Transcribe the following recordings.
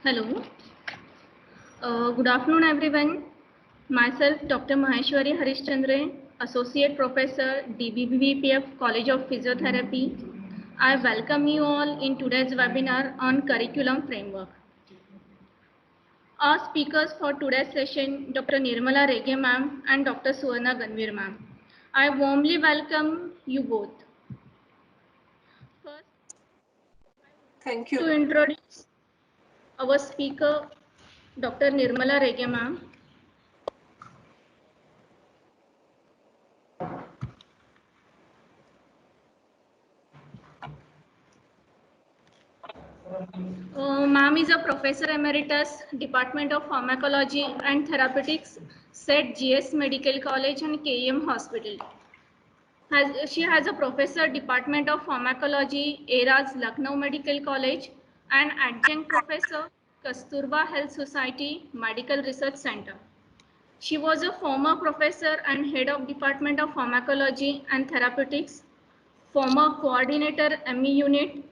Hello. Good afternoon, everyone. Myself, Dr. Maheshwari Harishchandra, Associate Professor, DBBPF College of Physiotherapy. I welcome you all in today's webinar on curriculum framework. Our speakers for today's session, Dr. Nirmala Rege ma'am and Dr. Suvarna Ganvir ma'am. I warmly welcome you both. First, thank you. to introduce our speaker, Dr. Nirmala Rege ma'am. Ma'am is a Professor Emeritus, Department of Pharmacology and Therapeutics, SET GS Medical College and KEM Hospital. She has a Professor, Department of Pharmacology, ERAS Lucknow Medical College, and Adjunct Professor, Kasturba Health Society Medical Research Center. She was a former Professor and Head of Department of Pharmacology and Therapeutics, former Coordinator ME Unit,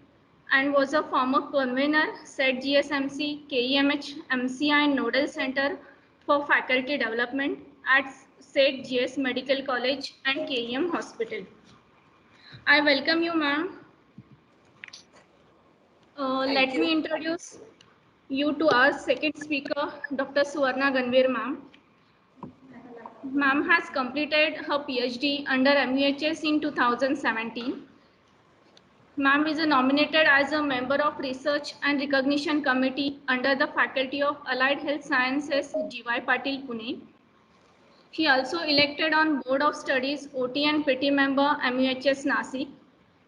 and was a former convener SET GSMC, KEMH, MCI and Nodal Center for Faculty Development at SET GS Medical College and KEM Hospital. I welcome you, ma'am. Let me introduce you to our second speaker, Dr. Suvarna Ganvir, ma'am. Ma'am has completed her PhD under MUHS in 2017. Ma'am is nominated as a member of Research and Recognition Committee under the Faculty of Allied Health Sciences, GY Patil, Pune. She also elected on Board of Studies OT and PT member MUHS Nasik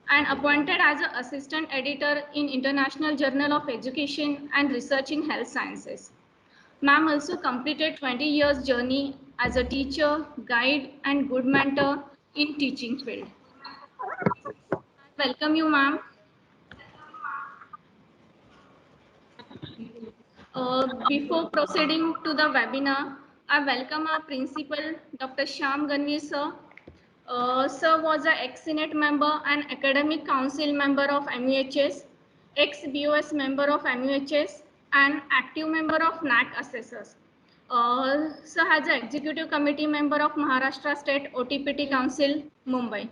and appointed as an assistant editor in International Journal of Education and Research in Health Sciences. Ma'am also completed 20 years journey as a teacher, guide and good mentor in teaching field. Welcome you, ma'am. Before proceeding to the webinar, I welcome our principal, Dr. Shyam Ganvir sir. Sir was an ex-Senate member and academic council member of MUHS, ex-BOS member of MUHS, and active member of NAC assessors. Sir has an executive committee member of Maharashtra State OTPT Council, Mumbai.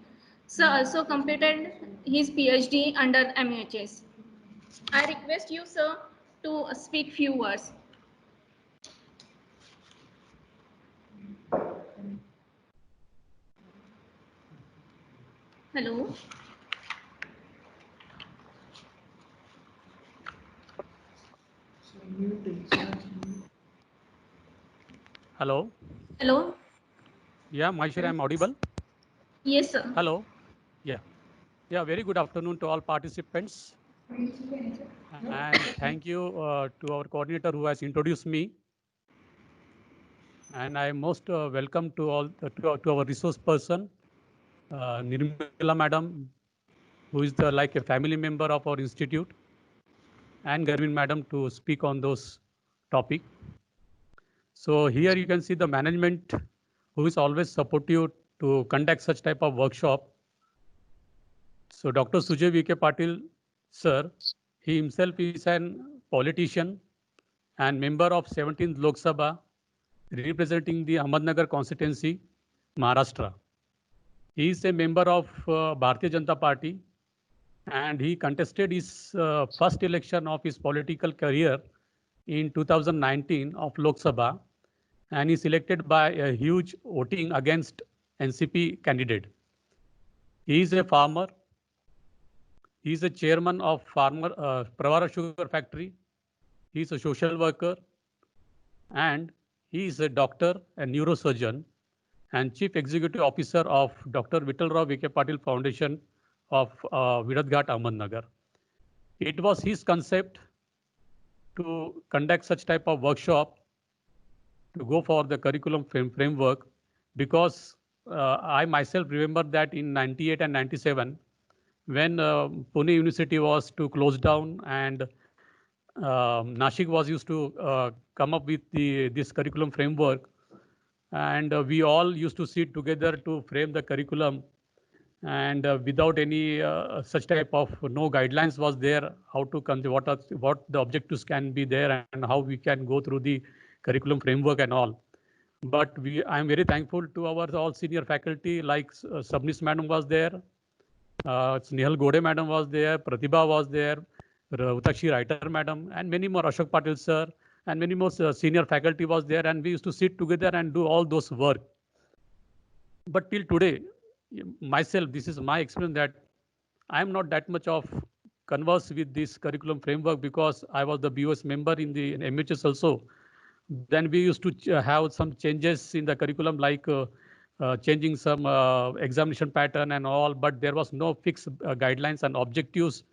Sir also completed his PhD under MUHS. I request you, sir, to speak few words. Hello. Hello. Hello. Yeah, Maheshwari, I'm audible? Yes, sir. Hello. Yeah. Yeah, very good afternoon to all participants. And thank you to our coordinator who has introduced me. And I most welcome to all to our resource person, Nirmala Madam, who is like a family member of our institute, and Garvin Madam to speak on those topic. So here you can see the management who is always supportive to conduct such type of workshop. So Dr. Sujay V.K. Patil, sir, he himself is an politician and member of 17th Lok Sabha, representing the Ahmednagar constituency, Maharashtra. He is a member of Bharatiya Janata Party and he contested his first election of his political career in 2019 of Lok Sabha and is elected by a huge voting against NCP candidate. He is a farmer. He is a chairman of Pravara Sugar Factory. He is a social worker and he is a doctor, a neurosurgeon and chief executive officer of Dr. Vittalrao Vikhe Patil Foundation of Viratghat, Ahmednagar. It was his concept to conduct such type of workshop to go for the curriculum framework because I myself remember that in 98 and 97 when Pune University was to close down and Nashik was used to come up with this curriculum framework and we all used to sit together to frame the curriculum and without any such type of no guidelines was there how to what the objectives can be there and how we can go through the curriculum framework and all. But I am very thankful to our all senior faculty like Sabnis madam was there, Snehal Gode madam was there, Pratibha was there, Utakshi Writer madam, and many more, Ashok Patil sir, and many more senior faculty was there, and we used to sit together and do all those work. But till today, myself, this is my experience that I am not that much of converse with this curriculum framework because I was the BOS member in MHS also. Then we used to have some changes in the curriculum like changing some examination pattern and all, but there was no fixed guidelines and objectives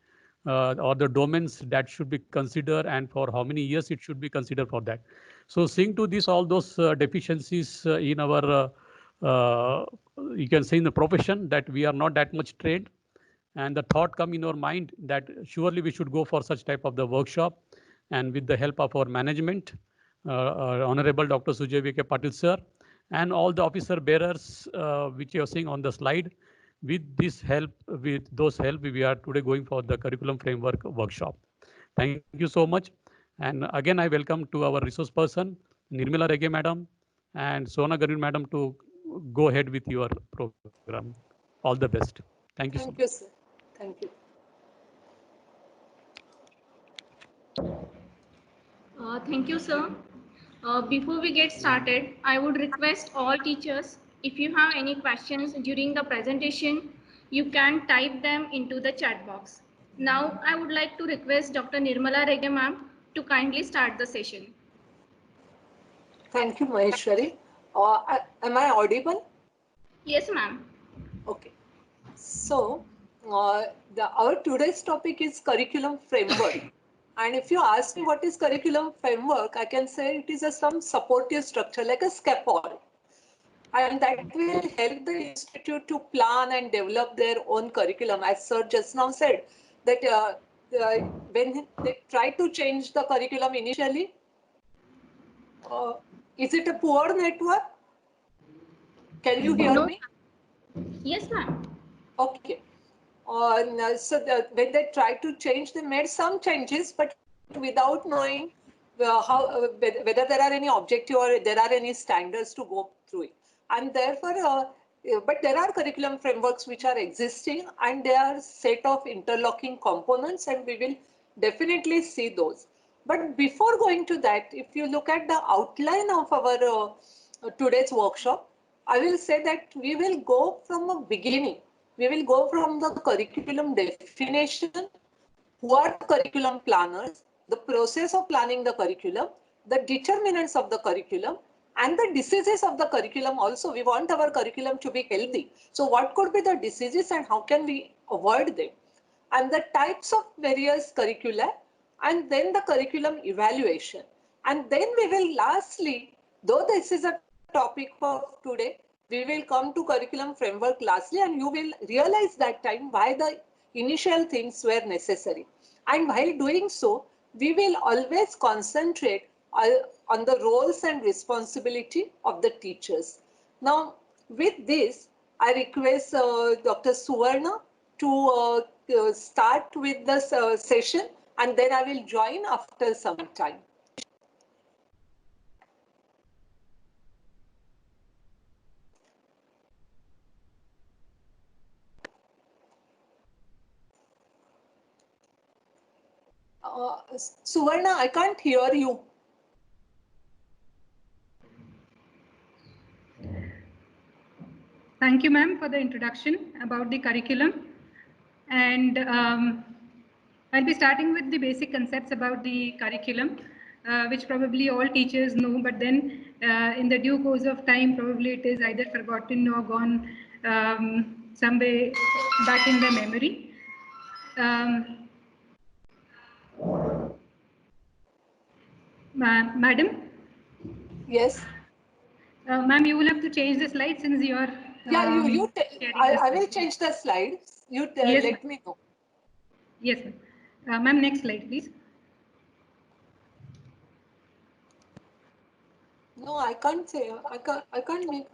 or the domains that should be considered and for how many years it should be considered for that. So seeing to this, all those deficiencies in our, you can say in the profession that we are not that much trained, and the thought come in our mind that surely we should go for such type of the workshop, and with the help of our management, Honorable Dr. Sujay V.K. Patil sir, and all the officer bearers which you are seeing on the slide, with this help, with those help, we are today going for the curriculum framework workshop. Thank you so much. And again, I welcome to our resource person, Nirmala Rege madam and Sona Garvin madam to go ahead with your program. All the best. Thank you so much. Thank you, sir. Thank you. Thank you, sir. Before we get started, I would request all teachers, if you have any questions during the presentation, you can type them into the chat box. Now, I would like to request Dr. Nirmala Rege ma'am to kindly start the session. Thank you, Maheshwari. Am I audible? Yes, ma'am. Okay. So, our today's topic is curriculum framework. And if you ask me what is curriculum framework, I can say it is some supportive structure like a scaffold. And that will help the institute to plan and develop their own curriculum. As sir just now said, that when they try to change the curriculum initially, is it a poor network? Can you hear me? Yes, ma'am. Okay. When they tried to change, they made some changes, but without knowing whether there are any objective or there are any standards to go through it. And therefore, but there are curriculum frameworks which are existing, and they are set of interlocking components, and we will definitely see those. But before going to that, if you look at the outline of our today's workshop, I will say that we will go from a beginning. We will go from the curriculum definition, who are the curriculum planners, the process of planning the curriculum, the determinants of the curriculum, and the diseases of the curriculum also. We want our curriculum to be healthy. So what could be the diseases and how can we avoid them? And the types of various curricula, and then the curriculum evaluation. And then we will lastly, though this is a topic for today, we will come to curriculum framework lastly, and you will realize that time why the initial things were necessary. And while doing so, we will always concentrate on the roles and responsibility of the teachers. Now, with this, I request Dr. Suvarna to start with the session, and then I will join after some time. Suvarna, I can't hear you. Thank you, ma'am, for the introduction about the curriculum. And I'll be starting with the basic concepts about the curriculum, which probably all teachers know, but then in the due course of time, probably it is either forgotten or gone some way back in the memory. Madam? Yes. Ma'am, you will have to change the slide since you are I will change the slides. You yes, let me know. Yes, ma'am. Ma'am, next slide, please. No, I can't say. I can't make.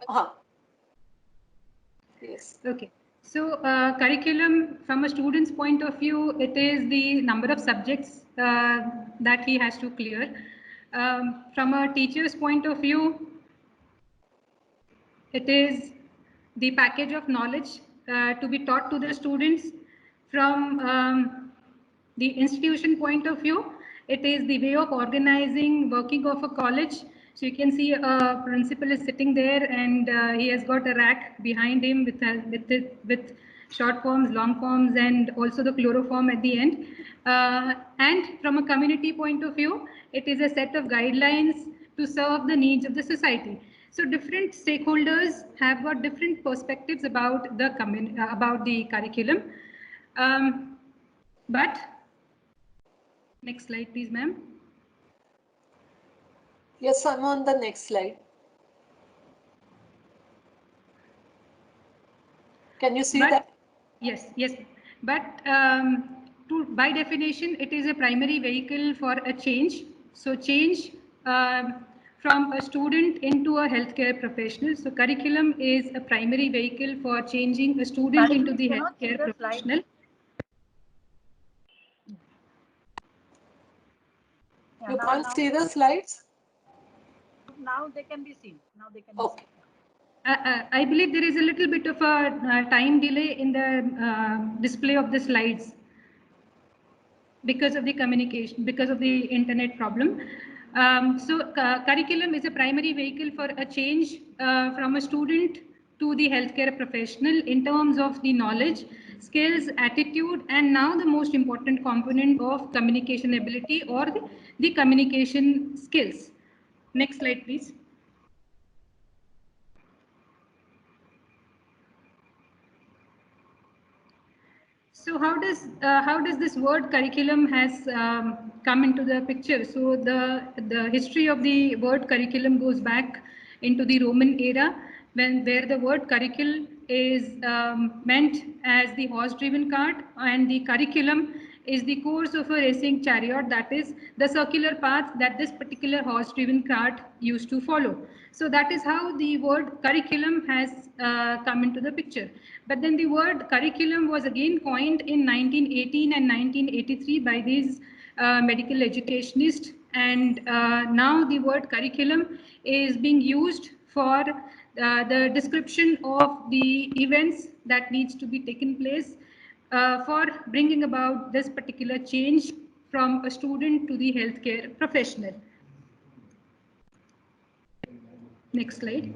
Yes. Okay. So curriculum from a student's point of view, it is the number of subjects that he has to clear. From a teacher's point of view, it is the package of knowledge to be taught to the students. From the institution point of view, it is the way of organizing, working of a college. So you can see a principal is sitting there and he has got a rack behind him with short forms, long forms, and also the chloroform at the end. And from a community point of view, it is a set of guidelines to serve the needs of the society. So different stakeholders have got different perspectives about the curriculum. But next slide, please, ma'am. Yes, I'm on the next slide. Can you see that? Yes, yes. But by definition, it is a primary vehicle for a change. So change from a student into a healthcare professional. So curriculum is a primary vehicle for changing a student into the healthcare professional. You can't see the slides? Now they can be seen. Now they can Okay. be seen. I believe there is a little bit of a time delay in the display of the slides because of the communication, because of the internet problem. So curriculum is a primary vehicle for a change from a student to the healthcare professional in terms of the knowledge, skills, attitude, and now the most important component of communication ability or the communication skills. Next slide, please. So how does this word curriculum has come into the picture? So the history of the word curriculum goes back into the Roman era, where the word curricul is meant as the horse-driven cart, and the curriculum is the course of a racing chariot, that is the circular path that this particular horse-driven cart used to follow. So that is how the word curriculum has come into the picture. But then the word curriculum was again coined in 1918 and 1983 by these medical educationists, and now the word curriculum is being used for the description of the events that needs to be taken place for bringing about this particular change from a student to the healthcare professional. Next slide.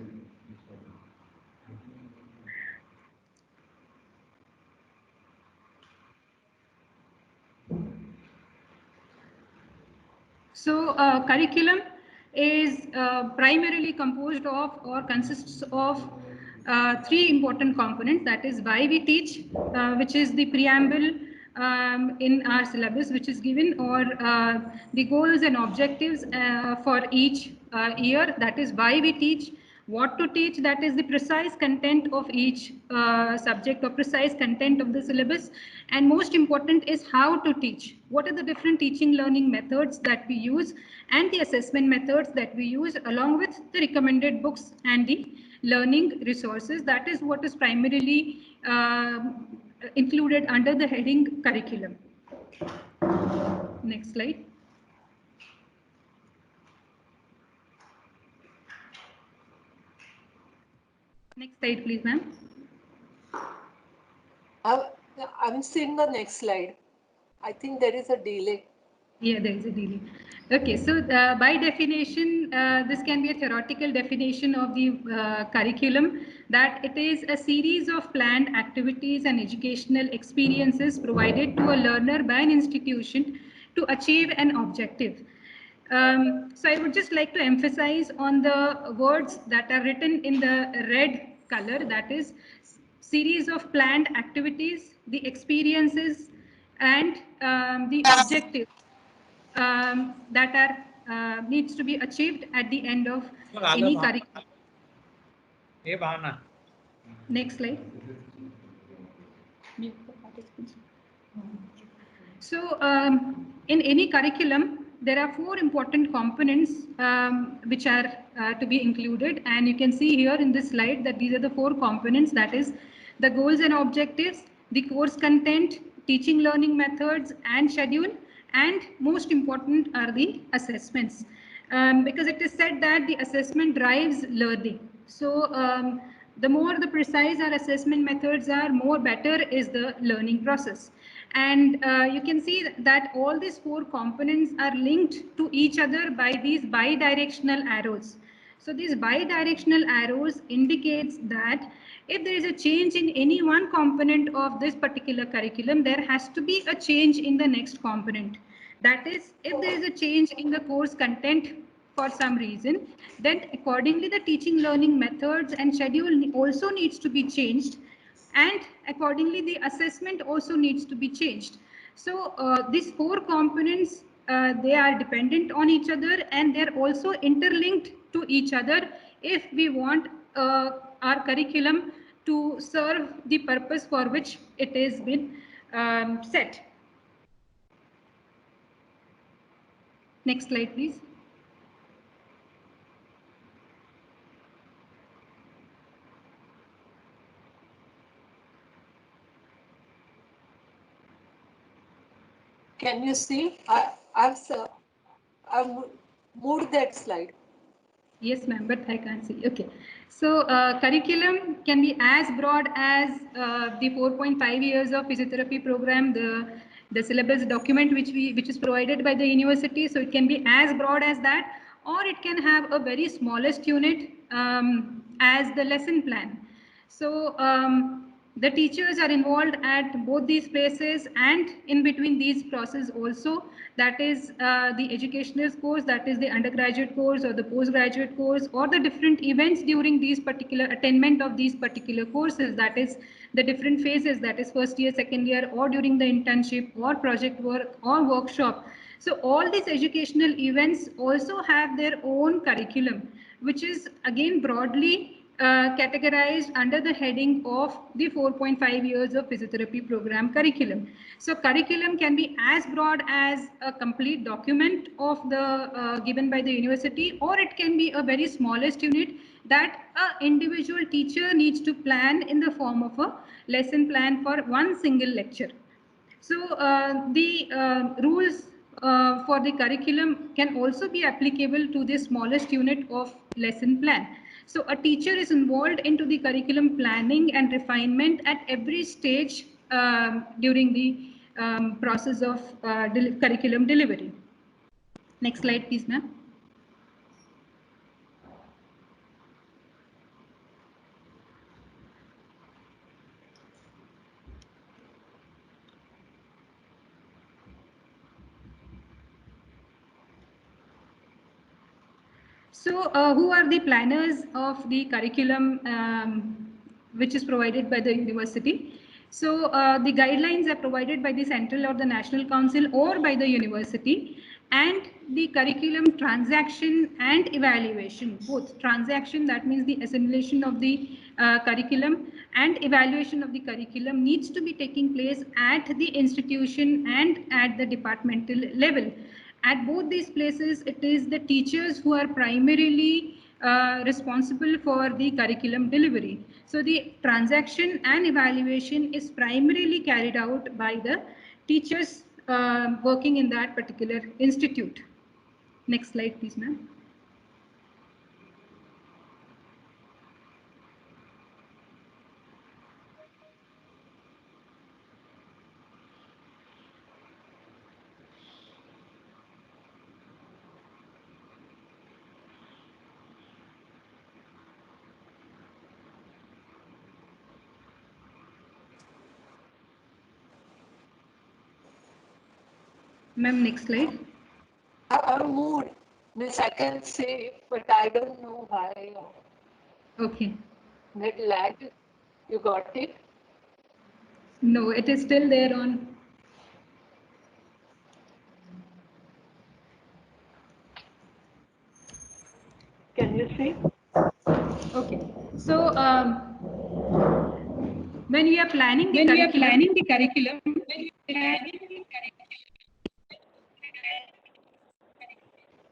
So curriculum is primarily composed of or consists of three important components. That is why we teach, which is the preamble in our syllabus, which is given, or the goals and objectives for each year. That is why we teach. What to teach, that is the precise content of each subject or precise content of the syllabus. And most important is how to teach. What are the different teaching learning methods that we use and the assessment methods that we use, along with the recommended books and the learning resources. That is what is primarily included under the heading curriculum. Next slide. Next slide, please, ma'am. I'm seeing the next slide. I think there is a delay. Yeah, there is a delay. Okay, so by definition, this can be a theoretical definition of the curriculum, that it is a series of planned activities and educational experiences provided to a learner by an institution to achieve an objective. So I would just like to emphasize on the words that are written in the red color, that is series of planned activities, the experiences, and the objectives that are needs to be achieved at the end of any curriculum. Next slide. So in any curriculum, there are four important components which are to be included, and you can see here in this slide that these are the four components, that is the goals and objectives, the course content, teaching learning methods and schedule, and most important are the assessments. Because it is said that the assessment drives learning. So the more the precise our assessment methods are, more better is the learning process. And you can see that all these four components are linked to each other by these bidirectional arrows. So these bidirectional arrows indicates that if there is a change in any one component of this particular curriculum, there has to be a change in the next component. That is, if there is a change in the course content for some reason, then accordingly the teaching learning methods and schedule also needs to be changed, and accordingly the assessment also needs to be changed. So these four components, they are dependent on each other, and they're also interlinked to each other if we want our curriculum to serve the purpose for which it has been set. Next slide, please. Can you see? I've moved that slide. Yes, ma'am, but I can't see. Okay. So curriculum can be as broad as the 4.5 years of physiotherapy program, the syllabus document which is provided by the university. So it can be as broad as that, or it can have a very smallest unit as the lesson plan. So the teachers are involved at both these places and in between these process also. That is the educational course, that is the undergraduate course or the postgraduate course, or the different events during these particular attainment of these particular courses. That is the different phases, that is first year, second year, or during the internship or project work or workshop. So all these educational events also have their own curriculum, which is again broadly categorized under the heading of the 4.5 years of physiotherapy program curriculum. So curriculum can be as broad as a complete document of the given by the university, or it can be a very smallest unit that an individual teacher needs to plan in the form of a lesson plan for one single lecture. So the rules for the curriculum can also be applicable to the smallest unit of lesson plan. So a teacher is involved into the curriculum planning and refinement at every stage during the process of curriculum delivery. Next slide, please, ma'am. So who are the planners of the curriculum which is provided by the university? So the guidelines are provided by the central or the national council or by the university, and the curriculum transaction and evaluation, both transaction, that means the assimilation of the curriculum, and evaluation of the curriculum needs to be taking place at the institution and at the departmental level. At both these places, it is the teachers who are primarily responsible for the curriculum delivery. So the transaction and evaluation is primarily carried out by the teachers working in that particular institute. Next slide, please, ma'am. Ma'am, next slide. I've moved. Miss, I can say, but I don't know why. Okay. That lag. You got it? No, it is still there on. Can you see? Okay. So when we are planning the curriculum,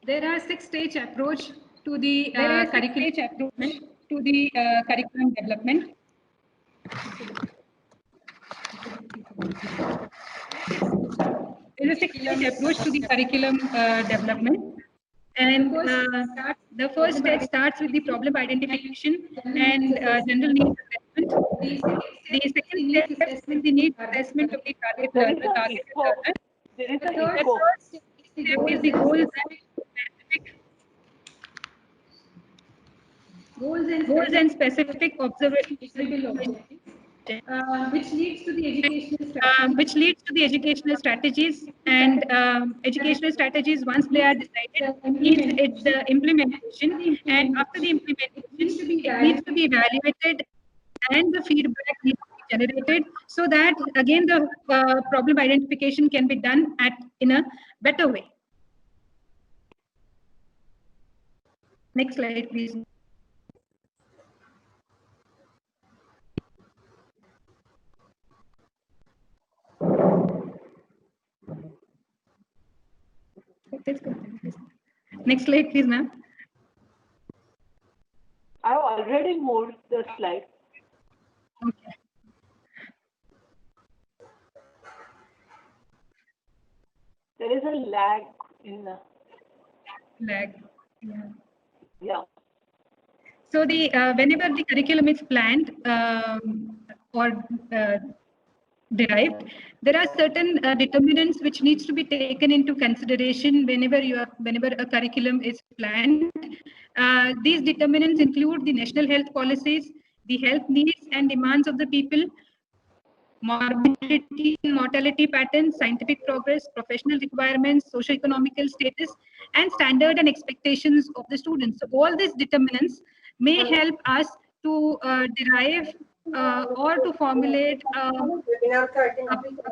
there are 6-stage approach to the curriculum development. a six-stage approach to the curriculum development. And the first stage starts with the problem identification and general needs assessment. The second step is the needs assessment of the target learner. There is The an third echo. step is the goals and specific observable which leads to the educational strategies. And educational strategies, once they are decided, needs it's the implementation. And after the implementation, it needs to be evaluated and the feedback needs to be generated, so that again the problem identification can be done in a better way. Next slide, please. Next slide, please, ma'am. I've already moved the slide. Okay. There is a lag in the. Lag. Yeah. So the whenever the curriculum is planned or derived, there are certain determinants which needs to be taken into consideration whenever a curriculum is planned. These determinants include the national health policies, the health needs and demands of the people, morbidity and mortality patterns, scientific progress, professional requirements, socio-economical status, and standard and expectations of the students. So all these determinants may help us to derive or to formulate a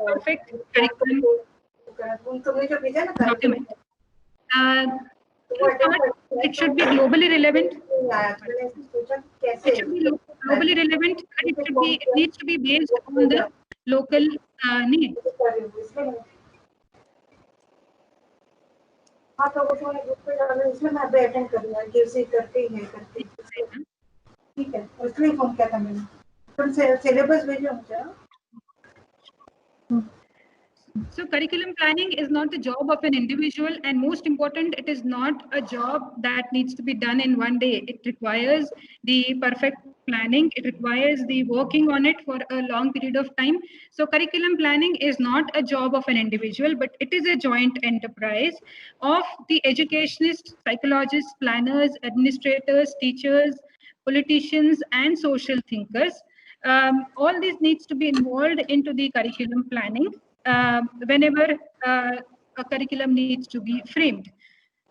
perfect curriculum document. It should be globally relevant. It should be globally relevant, and it needs to be based on the local needs. हाँ तो वो तुम्हारे group पे डालो, इसमें मैं भी attend कर रहा हूँ, कैसे करते हैं करते ठीक है, उसमें फोन किया था मैंने, तुम सिलेबस भेजो मुझे. So curriculum planning is not the job of an individual, and most important, it is not a job that needs to be done in one day. It requires the perfect planning. It requires the working on it for a long period of time. So curriculum planning is not a job of an individual, but it is a joint enterprise of the educationists, psychologists, planners, administrators, teachers, politicians, and social thinkers. All these needs to be involved into the curriculum planning whenever a curriculum needs to be framed.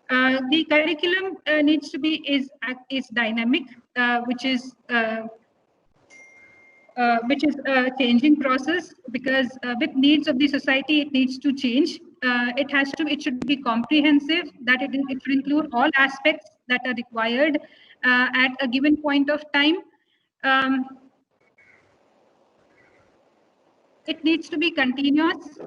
The curriculum needs to be is dynamic, which is a changing process, because with needs of the society, it needs to change. It should be comprehensive, that it should include all aspects that are required at a given point of time. It needs to be continuous,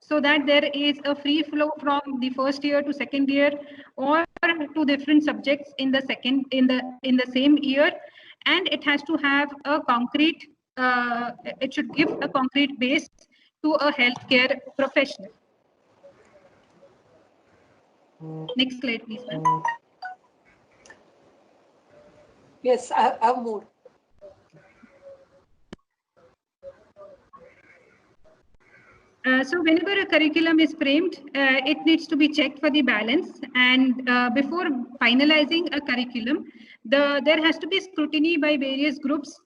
so that there is a free flow from the first year to second year, or to different subjects in the same year, and it has to have a concrete. It should give a concrete base to a healthcare professional. Next slide, please, ma'am. Yes, I've moved. So whenever a curriculum is framed, it needs to be checked for the balance. And before finalizing a curriculum, there has to be scrutiny by various groups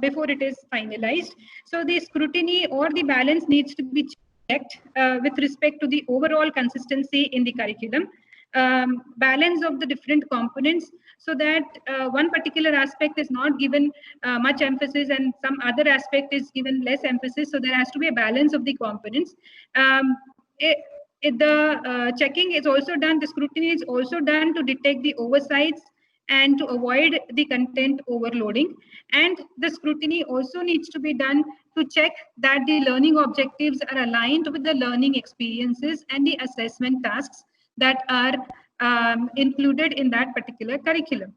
before it is finalized. So the scrutiny or the balance needs to be checked with respect to the overall consistency in the curriculum, balance of the different components, so that one particular aspect is not given much emphasis and some other aspect is given less emphasis. So there has to be a balance of the components. The checking is also done, the scrutiny is also done to detect the oversights and to avoid the content overloading. And the scrutiny also needs to be done to check that the learning objectives are aligned with the learning experiences and the assessment tasks that are included in that particular curriculum.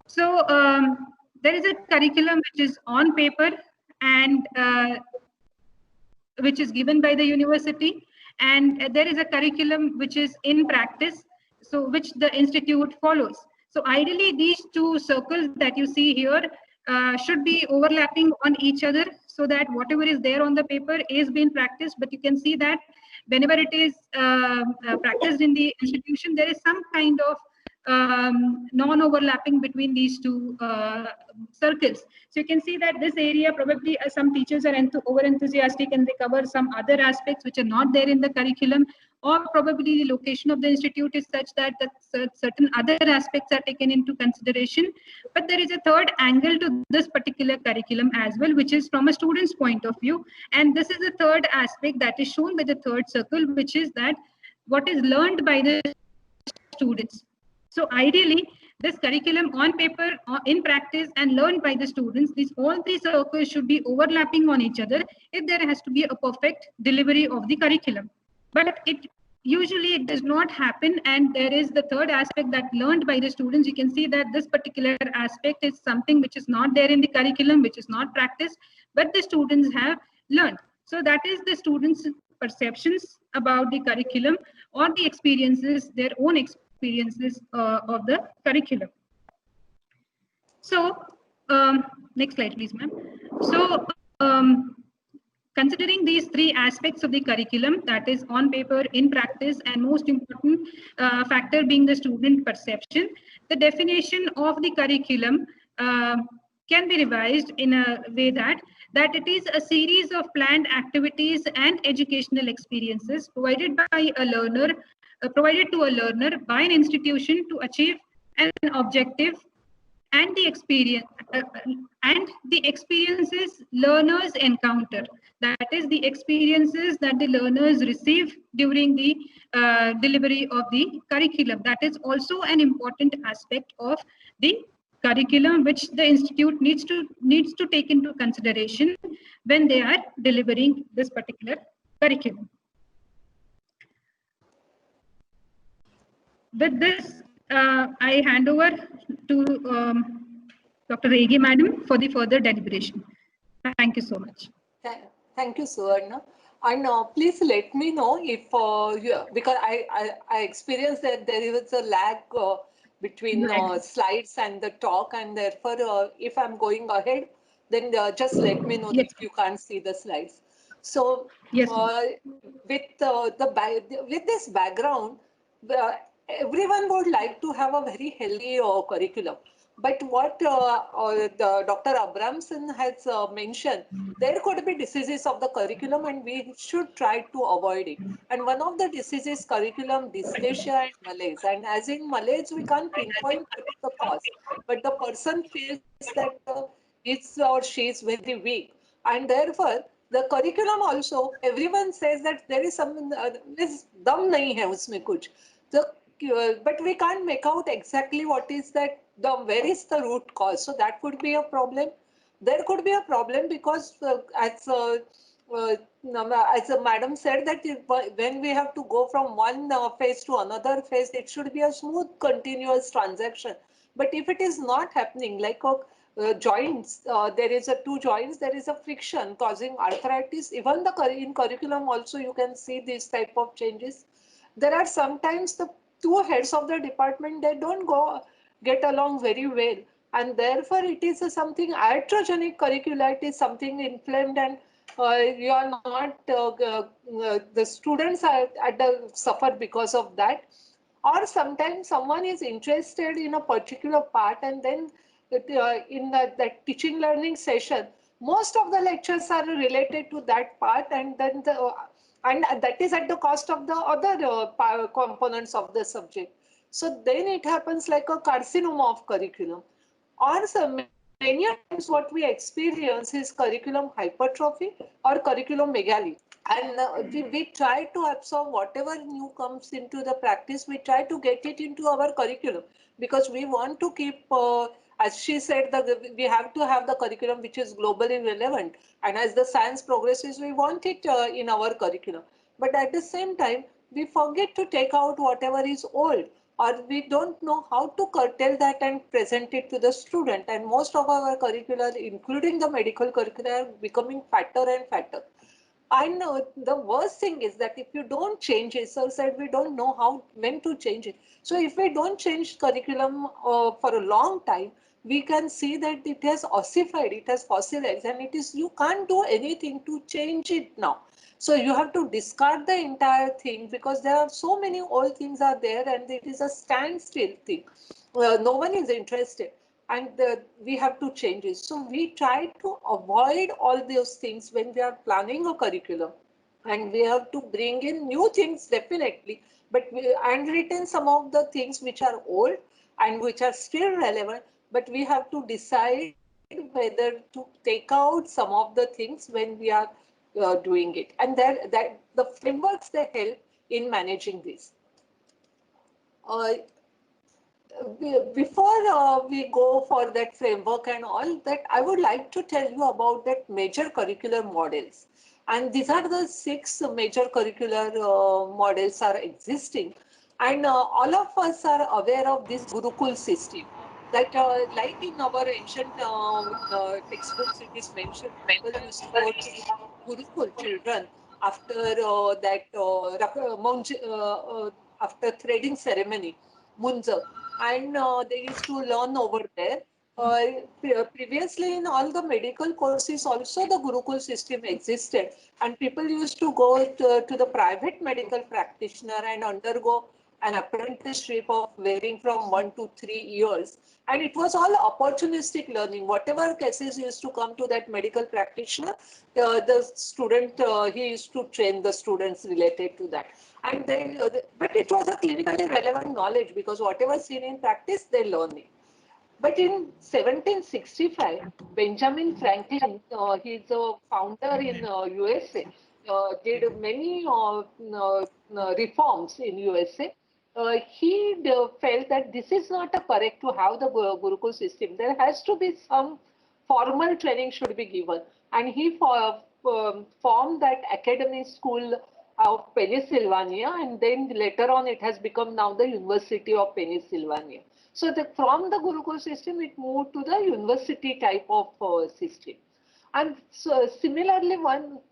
So there is a curriculum which is on paper and which is given by the university, and there is a curriculum which is in practice, so which the institute follows. So ideally, these two circles that you see here should be overlapping on each other, so that whatever is there on the paper is being practiced. But you can see that whenever it is practiced in the institution, there is some kind of non-overlapping between these two circles. So you can see that this area probably some teachers are over-enthusiastic and they cover some other aspects which are not there in the curriculum, or probably the location of the institute is such that certain other aspects are taken into consideration. But there is a third angle to this particular curriculum as well, which is from a student's point of view. And this is the third aspect that is shown by the third circle, which is that what is learned by the students. So ideally, this curriculum on paper, in practice, and learned by the students, these all three circles should be overlapping on each other if there has to be a perfect delivery of the curriculum. But usually it does not happen, and there is the third aspect that learned by the students. You can see that this particular aspect is something which is not there in the curriculum, which is not practiced, but the students have learned. So that is the students' perceptions about the curriculum or the experiences, their own experiences of the curriculum. So next slide, please, ma'am. So considering these three aspects of the curriculum, that is on paper, in practice, and most important factor being the student perception, the definition of the curriculum can be revised in a way that it is a series of planned activities and educational experiences provided by a learner, provided to a learner by an institution to achieve an objective, and the experiences learners encounter, that is the experiences that the learners receive during the delivery of the curriculum. That is also an important aspect of the curriculum which the institute needs to take into consideration when they are delivering this particular curriculum. With this, I hand over to Dr. Regi Madam for the further deliberation. Thank you so much. Thank you, Suvarna. And please let me know if, because I experienced that there is a lag between slides and the talk, and therefore if I'm going ahead, then just let me know Yes. if you can't see the slides. So Yes, with this background, everyone would like to have a very healthy curriculum. But what Dr. Abramson has mentioned, there could be diseases of the curriculum and we should try to avoid it. And one of the diseases, curriculum dyslexia and malaise. And as in malaise, we can't pinpoint what is the cause. But the person feels that his or she is very weak. And therefore, the curriculum also, everyone says that there is some, dum nahi hai usme kuch. But we can't make out exactly what is that, where is the root cause. So that could be a problem. There could be a problem because as the madam said, that when we have to go from one phase to another phase, it should be a smooth, continuous transaction. But if it is not happening, like joints, there is a two joints, there is a friction causing arthritis. Even in curriculum also, you can see these type of changes. There are sometimes the two heads of the department, they don't get along very well, and therefore it is something iatrogenic curricula. It is something inflamed, and you are not the students are suffer because of that. Or sometimes someone is interested in a particular part, and then in that teaching learning session, most of the lectures are related to that part, and then and that is at the cost of the other components of the subject. So then it happens like a carcinoma of curriculum. Or many times what we experience is curriculum hypertrophy or curriculum megaly. And we try to absorb whatever new comes into the practice, we try to get it into our curriculum, because we want to keep, as she said, we have to have the curriculum which is globally relevant. And as the science progresses, we want it in our curriculum. But at the same time, we forget to take out whatever is old, or we don't know how to curtail that and present it to the student. And most of our curricula, including the medical curricula, are becoming fatter and fatter. And the worst thing is that if you don't change it, so said we don't know when to change it. So if we don't change curriculum for a long time, we can see that it has ossified, it has fossilized, and you can't do anything to change it now. So you have to discard the entire thing because there are so many old things are there and it is a standstill thing. No one is interested and we have to change it. So we try to avoid all those things when we are planning a curriculum, and we have to bring in new things definitely, but and retain some of the things which are old and which are still relevant, but we have to decide whether to take out some of the things when we are doing it, and that the frameworks they help in managing this. Uh, Before we go for that framework and all that, I would like to tell you about that major curricular models. And these are the 6 major curricular models are existing. And all of us are aware of this Gurukul system. That like in our ancient textbooks, it is mentioned, people used to go to Gurukul children after after threading ceremony, Munja, and they used to learn over there. Previously, in all the medical courses, also the Gurukul system existed, and people used to go to the private medical practitioner and undergo an apprenticeship of varying from 1 to 3 years. And it was all opportunistic learning. Whatever cases used to come to that medical practitioner, the student, he used to train the students related to that. And then, but it was a clinically relevant knowledge because whatever seen in practice, they learn it. But in 1765, Benjamin Franklin, he's a founder in USA, did many reforms in USA. He felt that this is not a correct to have the Gurukul system. There has to be some formal training should be given. And he formed that academy school of Pennsylvania, and then later on it has become now the University of Pennsylvania. So from the Gurukul system, it moved to the university type of system. And so similarly,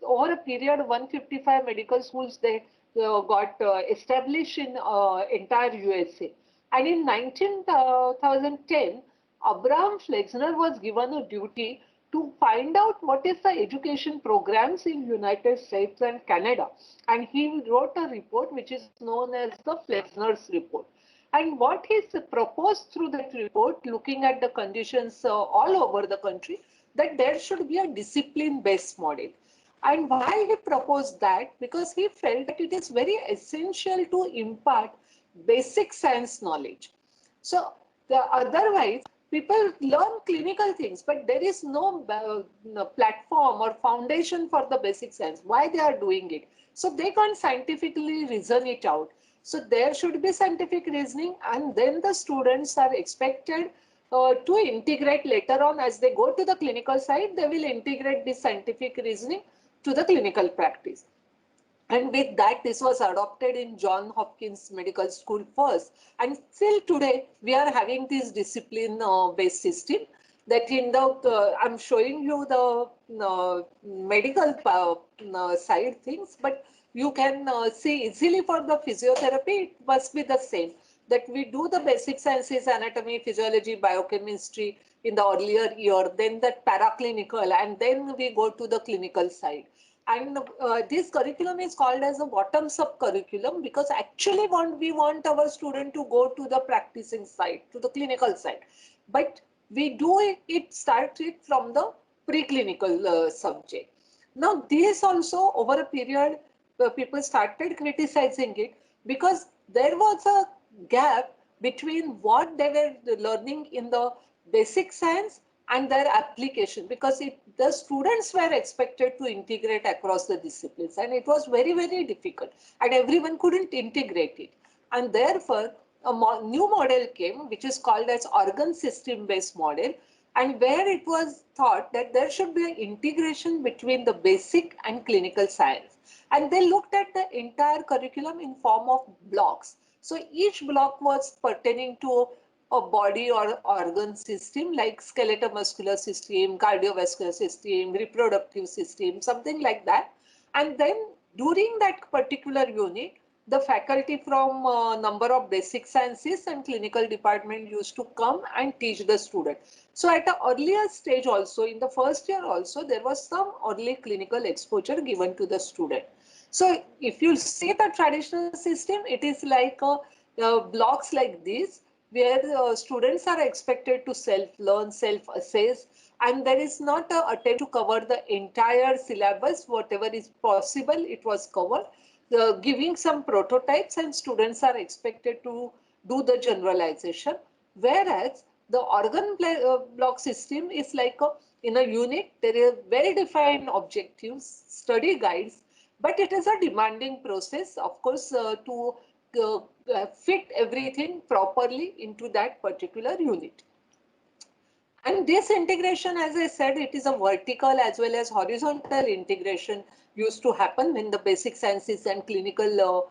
over a period, 155 medical schools they got established in entire USA. And in 2010, Abraham Flexner was given a duty to find out what is the education programs in United States and Canada. And he wrote a report which is known as the Flexner's report. And what he proposed through that report, looking at the conditions all over the country, that there should be a discipline-based model. And why he proposed that? Because he felt that it is very essential to impart basic science knowledge. So otherwise, people learn clinical things, but there is no platform or foundation for the basic science. Why they are doing it? So they can't scientifically reason it out. So there should be scientific reasoning, and then the students are expected to integrate later on as they go to the clinical side, they will integrate this scientific reasoning to the clinical practice. And with that, this was adopted in Johns Hopkins Medical School first. And still today, we are having this discipline-based system that in the, I'm showing you the medical side things, but you can see easily for the physiotherapy, it must be the same. That we do the basic sciences, anatomy, physiology, biochemistry in the earlier year, then that paraclinical, and then we go to the clinical side. And this curriculum is called as a bottoms-up curriculum because actually we want our student to go to the practicing side, to the clinical side. But we do it started from the preclinical subject. Now, this also over a period, people started criticizing it because there was a gap between what they were learning in the basic science and their application, because the students were expected to integrate across the disciplines, and it was very, very difficult, and everyone couldn't integrate it. And therefore, a new model came, which is called as organ system based model, and where it was thought that there should be an integration between the basic and clinical science. And they looked at the entire curriculum in form of blocks. So each block was pertaining to a body or organ system like skeletal muscular system, cardiovascular system, reproductive system, something like that. And then during that particular unit, the faculty from number of basic sciences and clinical department used to come and teach the student. So at the earlier stage also, in the first year also, there was some early clinical exposure given to the student. So if you see the traditional system, it is like blocks like this, where students are expected to self-learn, self-assess, and there is not an attempt to cover the entire syllabus. Whatever is possible, it was covered. Giving some prototypes, and students are expected to do the generalization. Whereas the organ block system is like in a unit, there are very defined objectives, study guides, but it is a demanding process, of course, to fit everything properly into that particular unit. And this integration, as I said, it is a vertical as well as horizontal integration used to happen when the basic sciences and clinical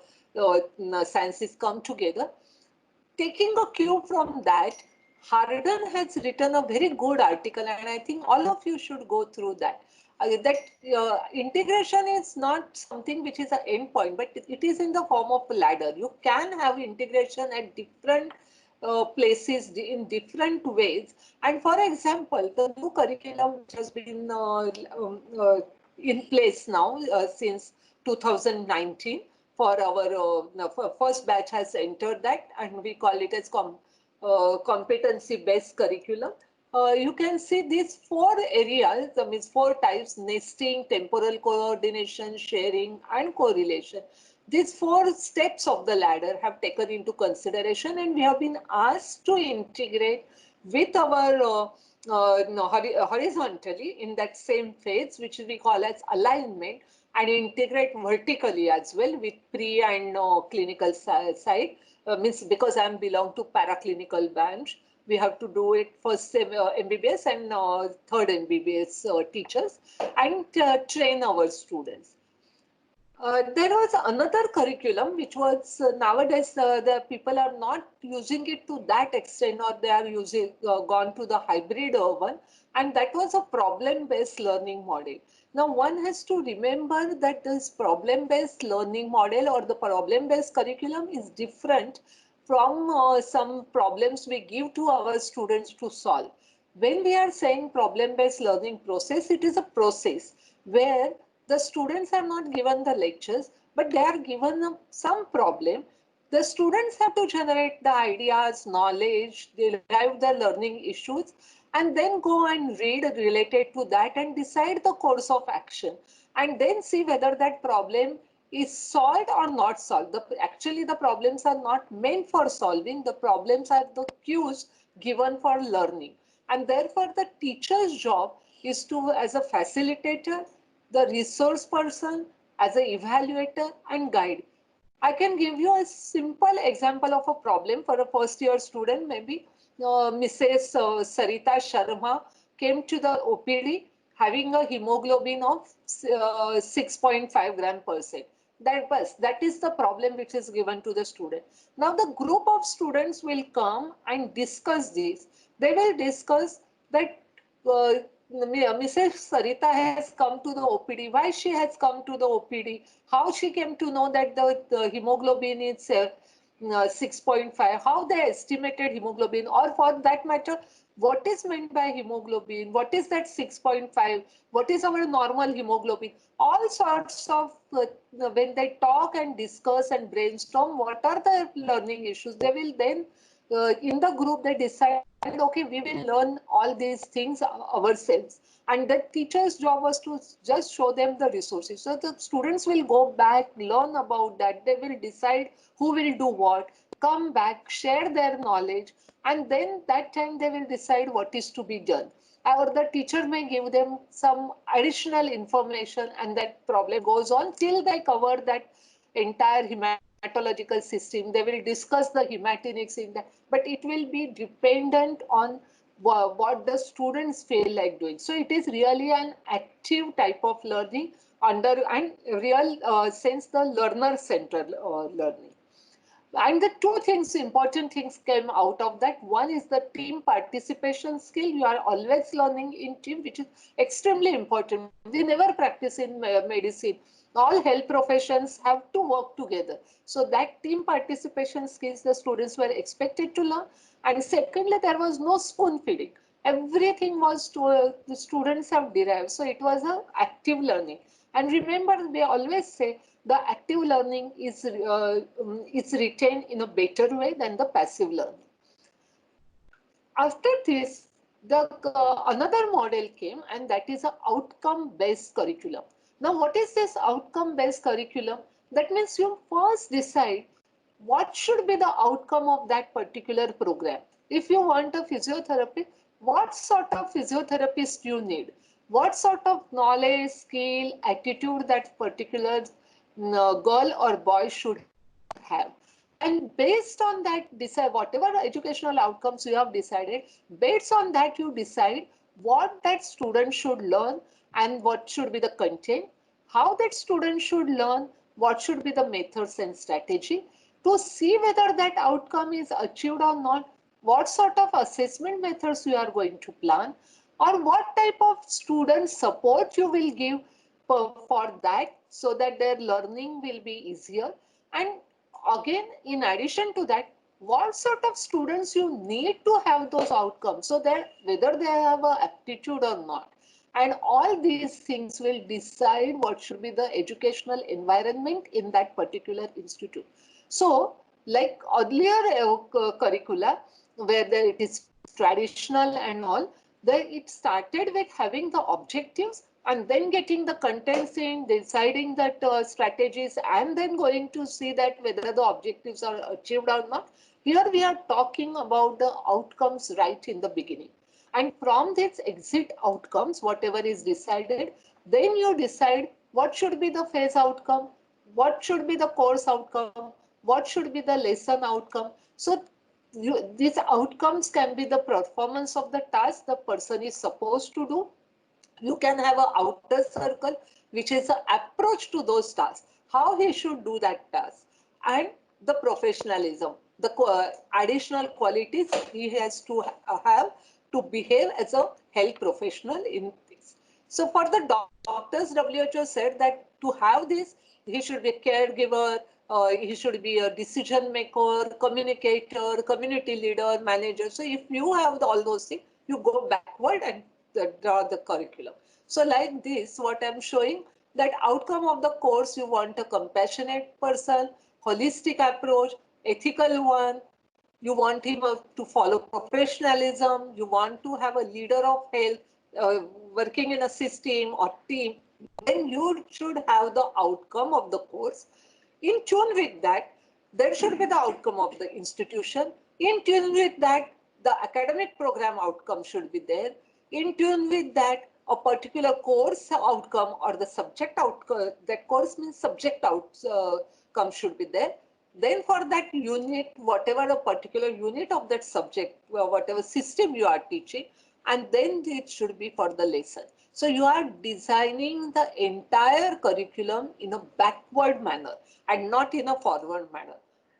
sciences come together. Taking a cue from that, Harden has written a very good article, and I think all of you should go through that. Integration is not something which is an end point, but it is in the form of a ladder. You can have integration at different places in different ways. And for example, the new curriculum which has been in place now since 2019 for our first batch has entered that, and we call it as competency-based curriculum. You can see these 4 areas, that means 4 types: nesting, temporal coordination, sharing, and correlation. These 4 steps of the ladder have taken into consideration, and we have been asked to integrate with our horizontally in that same phase, which we call as alignment, and integrate vertically as well with pre and clinical side. Means because I belong to paraclinical branch, we have to do it first MBBS and third MBBS teachers, and train our students. There was another curriculum which was nowadays the people are not using it to that extent, or they are using gone to the hybrid one, and that was a problem-based learning model. Now one has to remember that this problem-based learning model or the problem-based curriculum is different from some problems we give to our students to solve. When we are saying problem-based learning process, it is a process where the students are not given the lectures, but they are given some problem. The students have to generate the ideas, knowledge, derive the learning issues, and then go and read related to that and decide the course of action, and then see whether that problem is solved or not solved. Actually, the problems are not meant for solving. The problems are the cues given for learning. And therefore, the teacher's job is to, as a facilitator, the resource person, as an evaluator and guide. I can give you a simple example of a problem for a first year student. Maybe Mrs. Sarita Sharma came to the OPD having a hemoglobin of 6.5 gram %. That is the problem which is given to the student. Now the group of students will come and discuss this. They will discuss that Mrs. Sarita has come to the OPD, why she has come to the OPD, how she came to know that the hemoglobin is 6.5, how they estimated hemoglobin, or for that matter, what is meant by hemoglobin, what is that 6.5, what is our normal hemoglobin, all sorts of, when they talk and discuss and brainstorm, what are the learning issues, they will then, in the group, they decide, okay, we will learn all these things ourselves. And the teacher's job was to just show them the resources. So the students will go back, learn about that. They will decide who will do what, come back, share their knowledge, and then that time they will decide what is to be done. Or the teacher may give them some additional information, and that problem goes on till they cover that entire hematological system. They will discuss the hematinics in that, but it will be dependent on what the students feel like doing. So it is really an active type of learning under and real sense the learner-centered learning. And the two things, important things came out of that. One is the team participation skill. You are always learning in team, which is extremely important. We never practice in medicine All health professions have to work together. So that team participation skills the students were expected to learn. And secondly, there was no spoon feeding. Everything was to the students have derived. So it was a active learning. And remember, we always say the active learning is retained in a better way than the passive learning. After this, the another model came, and that is an outcome-based curriculum. Now, what is this outcome-based curriculum? That means you first decide what should be the outcome of that particular program. If you want a physiotherapy, what sort of physiotherapist you need? What sort of knowledge, skill, attitude that particular girl or boy should have? And based on that, decide whatever educational outcomes you have decided, based on that you decide what that student should learn and what should be the content, how that student should learn, what should be the methods and strategy to see whether that outcome is achieved or not, what sort of assessment methods you are going to plan, or what type of student support you will give for that so that their learning will be easier. And again, in addition to that, what sort of students you need to have those outcomes so that whether they have a aptitude or not. And all these things will decide what should be the educational environment in that particular institute. So, like earlier curricula, where it is traditional and all, then it started with having the objectives and then getting the contents in, deciding that strategies, and then going to see that whether the objectives are achieved or not. Here we are talking about the outcomes right in the beginning. And from these exit outcomes, whatever is decided, then you decide what should be the phase outcome, what should be the course outcome, what should be the lesson outcome. So these outcomes can be the performance of the task the person is supposed to do. You can have an outer circle, which is an approach to those tasks, how he should do that task, and the professionalism, the additional qualities he has to have to behave as a health professional in this. So for the doctors, WHO said that to have this, he should be a caregiver, he should be a decision maker, communicator, community leader, manager. So if you have all those things, you go backward and draw the curriculum. So like this, what I'm showing, that outcome of the course, you want a compassionate person, holistic approach, ethical one, you want him to follow professionalism, you want to have a leader of health, working in a system or team, then you should have the outcome of the course. In tune with that, there should be the outcome of the institution. In tune with that, the academic program outcome should be there. In tune with that, a particular course outcome or the subject outcome, that course means subject outcome should be there. Then for that unit, whatever a particular unit of that subject, whatever system you are teaching, and then it should be for the lesson. So you are designing the entire curriculum in a backward manner and not in a forward manner.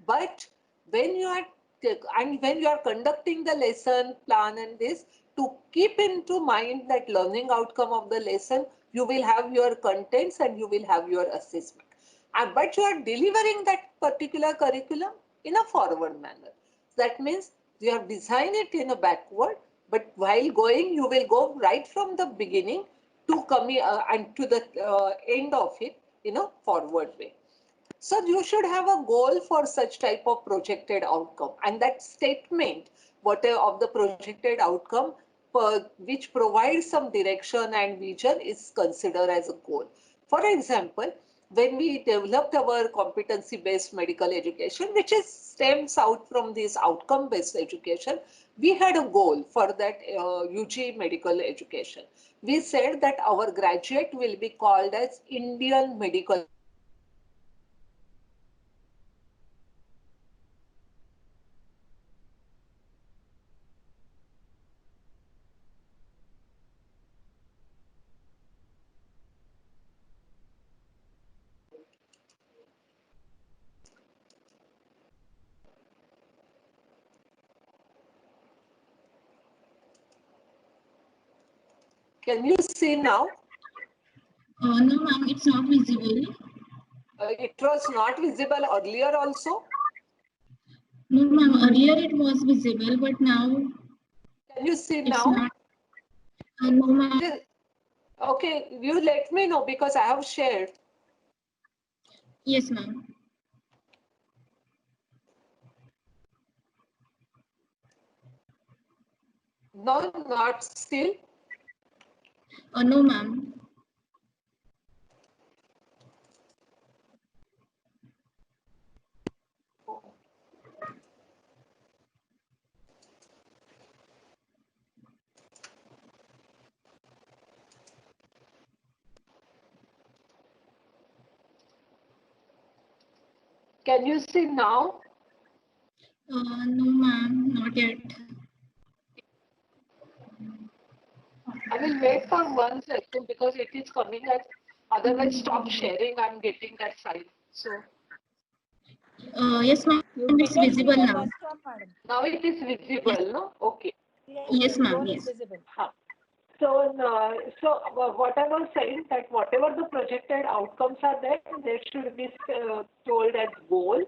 But when you are conducting the lesson plan and this, to keep into mind that learning outcome of the lesson, you will have your contents and you will have your assessment. But you are delivering that particular curriculum in a forward manner. That means you have designed it in a backward, but while going, you will go right from the beginning to come and to the end of it in a forward way. So you should have a goal for such type of projected outcome, and that statement, whatever of the projected outcome, which provides some direction and vision, is considered as a goal. For example, when we developed our competency-based medical education, which is stems out from this outcome-based education, we had a goal for that UG medical education. We said that our graduate will be called as Indian medical. Can you see now? No, ma'am, it's not visible. it was not visible earlier also? No, ma'am. Earlier it was visible, but now Can you see it's now? not. No, ma'am. Okay, you let me know because I have shared. Yes, ma'am. No, not still. No, ma'am. Can you see now? No, ma'am. Not yet. I will wait for 1 second because it is coming as, otherwise stop sharing, I'm getting that sign. So Yes, ma'am. You It's can see visible the now. restaurant, madam. now it is visible, no? Okay. Yes, ma'am. Zone is Yes. visible. So what I was saying that whatever the projected outcomes are there, they should be told as goal.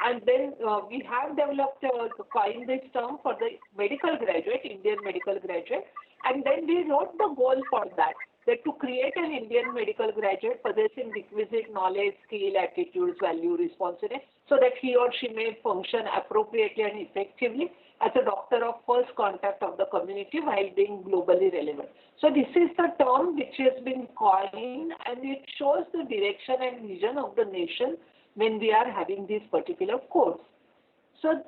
And then we have developed coined this term for the medical graduate, Indian medical graduate. And then we wrote the goal for that to create an Indian medical graduate possessing requisite knowledge, skill, attitudes, value, responsiveness, so that he or she may function appropriately and effectively as a doctor of first contact of the community while being globally relevant. So this is the term which has been coined, and it shows the direction and vision of the nation when we are having this particular course. So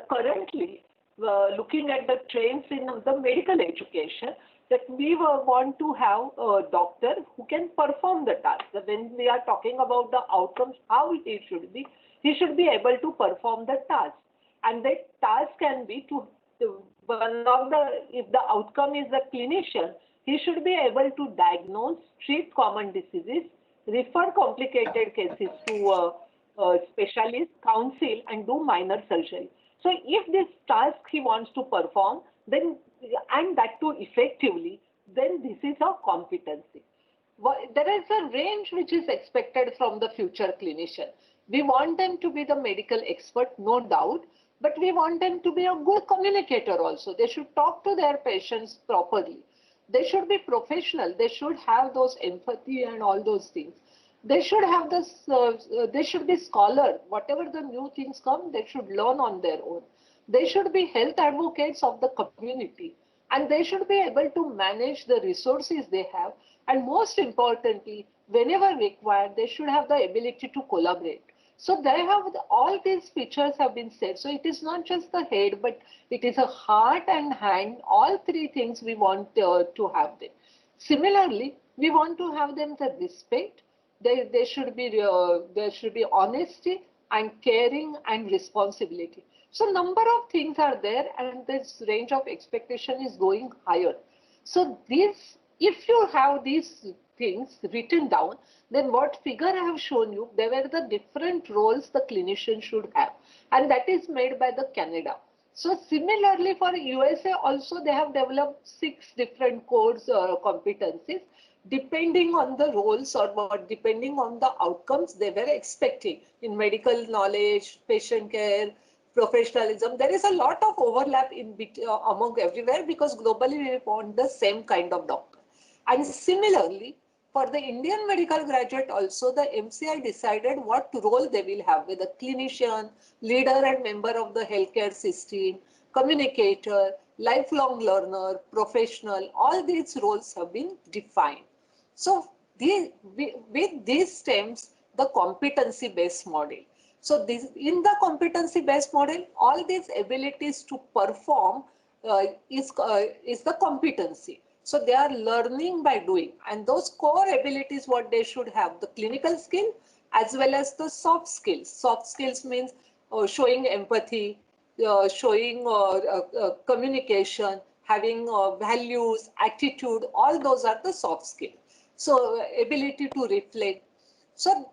currently, looking at the trends in the medical education, that we want to have a doctor who can perform the task. When we are talking about the outcomes, how it should be, he should be able to perform the task. And that task can be one of the, if the outcome is the clinician, he should be able to diagnose, treat common diseases, refer complicated cases to specialist, counsel, and do minor surgery. So if this task he wants to perform, then, and that too effectively, then this is a competency. There is a range which is expected from the future clinician. We want them to be the medical expert, no doubt, but we want them to be a good communicator also. They should talk to their patients properly. They should be professional. They should have those empathy and all those things. They should have this, they should be scholar. Whatever the new things come, they should learn on their own. They should be health advocates of the community, and they should be able to manage the resources they have. And most importantly, whenever required, they should have the ability to collaborate. So they have all these features have been said. So it is not just the head, but it is a heart and hand. All three things we want to have them. Similarly, we want to have them the respect. There should be honesty and caring and responsibility. So number of things are there, and this range of expectation is going higher. So this, if you have these things written down, then what figure I have shown you, there were the different roles the clinician should have, and that is made by the Canada. So similarly for USA also, they have developed 6 different codes or competencies depending on the roles or what, depending on the outcomes they were expecting in medical knowledge, patient care, professionalism. There is a lot of overlap in among everywhere because globally we want the same kind of doctor. And similarly, for the Indian medical graduate also, the MCI decided what role they will have with a clinician, leader and member of the healthcare system, communicator, lifelong learner, professional. All these roles have been defined. So with these stems, the competency-based model. So in the competency-based model, all these abilities to perform is the competency. So they are learning by doing, and those core abilities, what they should have, the clinical skill as well as the soft skills. Soft skills means showing empathy, showing communication, having values, attitude, all those are the soft skills. So ability to reflect. So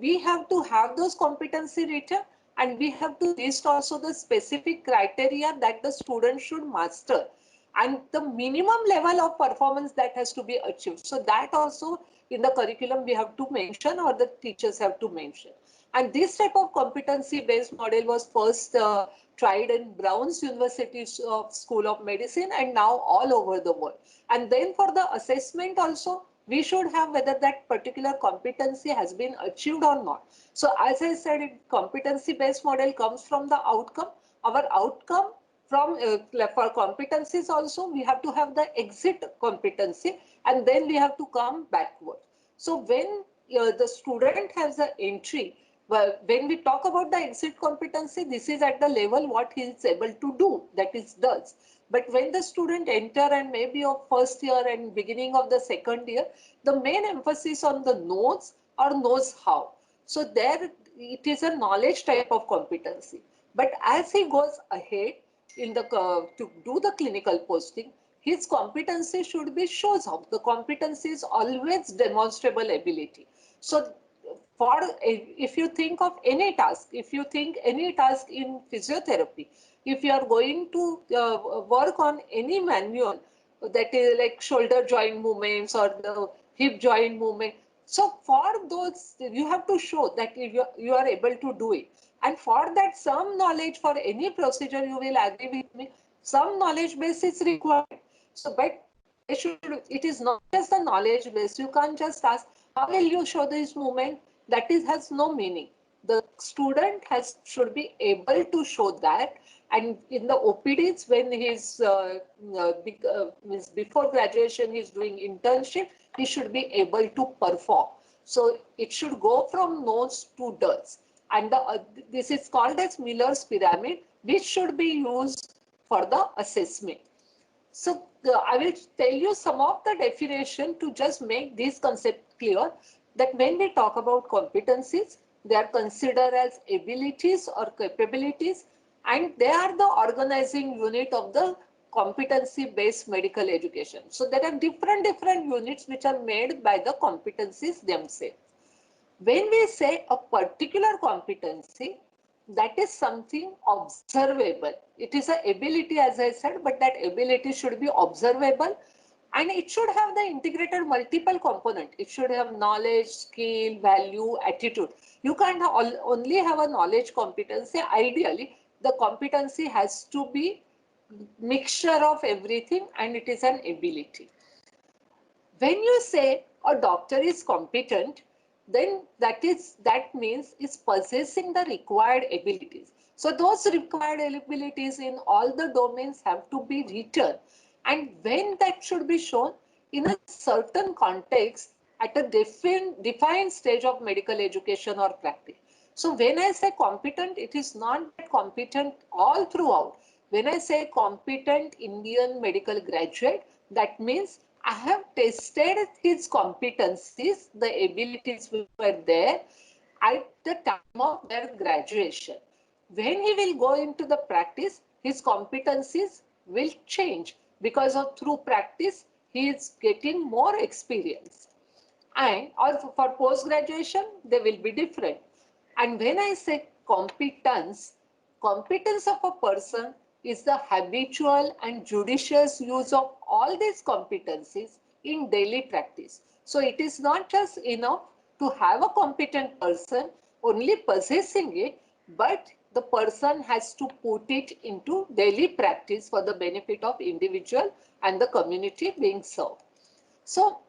we have to have those competency written, and we have to list also the specific criteria that the student should master and the minimum level of performance that has to be achieved. So that also in the curriculum we have to mention or the teachers have to mention. And this type of competency-based model was first tried in Brown's University School of Medicine and now all over the world. And then for the assessment also, we should have whether that particular competency has been achieved or not. So as I said, competency-based model comes from the outcome. Our outcome from for competencies also, we have to have the exit competency and then we have to come backward. So when the student has the entry, well, when we talk about the exit competency, this is at the level what he is able to do, that is does. But when the student enter and maybe of first year and beginning of the second year, the main emphasis on the knows or knows how. So there it is a knowledge type of competency. But as he goes ahead in the to do the clinical posting, his competency should be shows how. The competency is always demonstrable ability. So for if you think of any task, if you think any task in physiotherapy, if you are going to work on any manual that is like shoulder joint movements or the hip joint movement, so for those you have to show that you are able to do it. And for that some knowledge for any procedure, you will agree with me, some knowledge base is required. So but it is not just the knowledge base. You can't just ask, how will you show this movement? That is has no meaning. The student should be able to show that. And in the OPDs, when he's before graduation, he's doing internship, he should be able to perform. So it should go from knows to does. And this is called as Miller's pyramid, which should be used for the assessment. So I will tell you some of the definition to just make this concept clear, that when we talk about competencies, they are considered as abilities or capabilities, and they are the organizing unit of the competency-based medical education. So there are different units which are made by the competencies themselves. When we say a particular competency, that is something observable. It is an ability, as I said, but that ability should be observable and it should have the integrated multiple component. It should have knowledge, skill, value, attitude. You can't only have a knowledge competency. Ideally, the competency has to be mixture of everything and it is an ability. When you say a doctor is competent, then that means is possessing the required abilities. So those required abilities in all the domains have to be written. And when that should be shown in a certain context at a defined stage of medical education or practice. So when I say competent, it is not that competent all throughout. When I say competent Indian medical graduate, that means I have tested his competencies, the abilities which were there at the time of their graduation. When he will go into the practice, his competencies will change because of through practice, he is getting more experience. And also for post-graduation, they will be different. And when I say competence of a person is the habitual and judicious use of all these competencies in daily practice. So it is not just enough to have a competent person only possessing it, but the person has to put it into daily practice for the benefit of individual and the community being served. So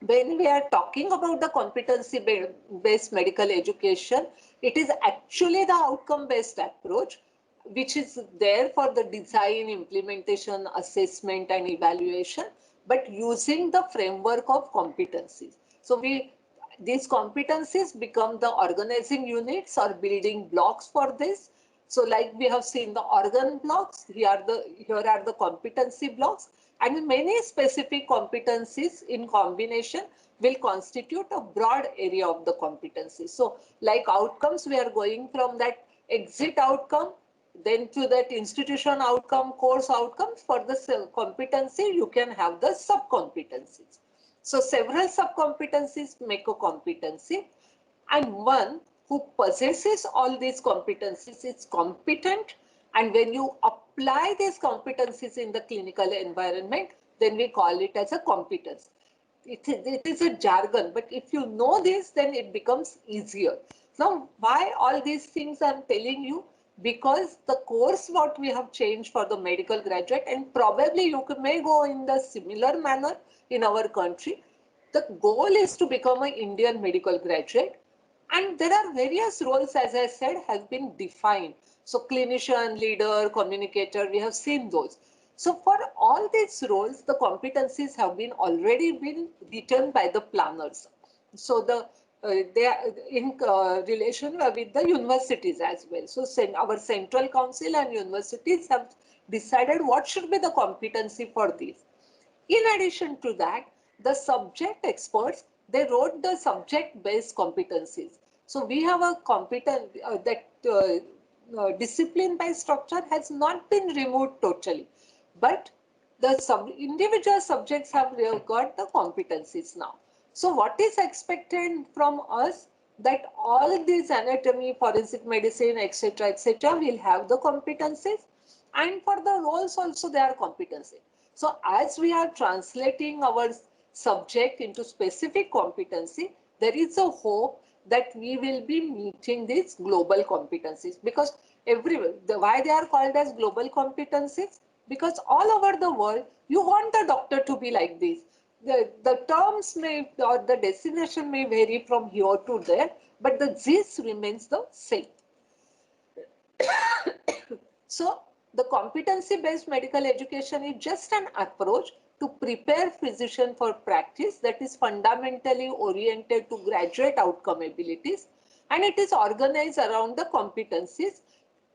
when we are talking about the competency-based medical education, it is actually the outcome-based approach, which is there for the design, implementation, assessment, and evaluation, but using the framework of competencies. So these competencies become the organizing units or building blocks for this. So like we have seen the organ blocks, here are the competency blocks, and many specific competencies in combination will constitute a broad area of the competency. So like outcomes, we are going from that exit outcome, then to that institution outcome, course outcomes. For the competency, you can have the sub-competencies. So several sub-competencies make a competency, and one who possesses all these competencies is competent. And when you apply these competencies in the clinical environment, then we call it as a competence. it is a jargon, but if you know this, then it becomes easier. Now, why all these things I'm telling you? Because the course what we have changed for the medical graduate, and probably you may go in the similar manner in our country. The goal is to become an Indian medical graduate, and there are various roles, as I said, have been defined. So clinician, leader, communicator, we have seen those. So for all these roles, the competencies have been already been written by the planners. So they are in relation with the universities as well. So our central council and universities have decided what should be the competency for this. In addition to that, the subject experts, they wrote the subject-based competencies. So we have a discipline-based structure has not been removed totally, but the individual subjects have got the competencies now. So what is expected from us, that all these anatomy, forensic medicine, etc., will have the competencies, and for the roles also they are competencies. So as we are translating our subject into specific competency, there is a hope that we will be meeting these global competencies, because why they are called as global competencies? Because all over the world, you want the doctor to be like this. The terms may, or the destination may vary from here to there, but the gist remains the same. So the competency-based medical education is just an approach to prepare physician for practice that is fundamentally oriented to graduate outcome abilities, and it is organized around the competencies.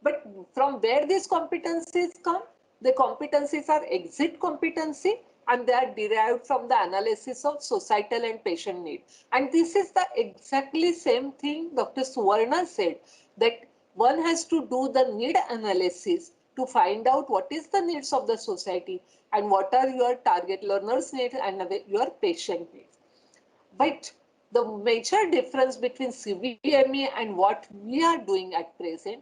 But from where these competencies come? The competencies are exit competency, and they are derived from the analysis of societal and patient need. And this is the exactly same thing Dr. Suvarna said, that one has to do the need analysis to find out what is the needs of the society and what are your target learners' needs and your patient needs. But the major difference between CBME and what we are doing at present,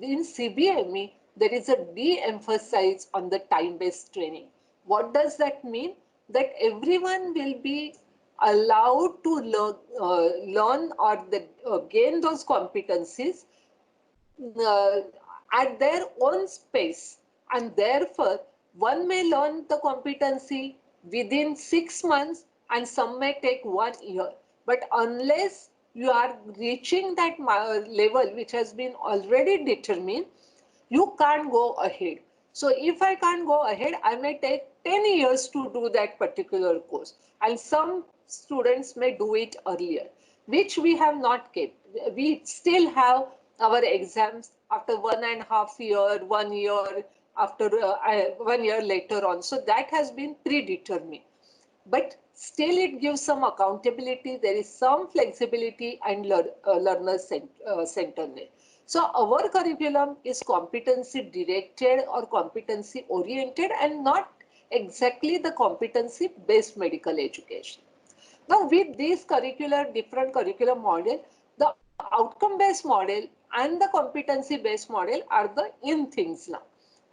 in CBME, there is a de-emphasis on the time-based training. What does that mean? That everyone will be allowed to learn or gain those competencies uh, at their own space, and therefore one may learn the competency within 6 months and some may take 1 year, but unless you are reaching that level which has been already determined, you can't go ahead. So if I can't go ahead, I may take 10 years to do that particular course, and some students may do it earlier, which we have not kept. We still have our exams after 1.5 years, 1 year, after 1 year later on. So that has been predetermined. But still it gives some accountability, there is some flexibility and learner centeredness. So our curriculum is competency directed or competency oriented, and not exactly the competency based medical education. Now with this different curriculum model, the outcome based model and the competency based model are the in things now.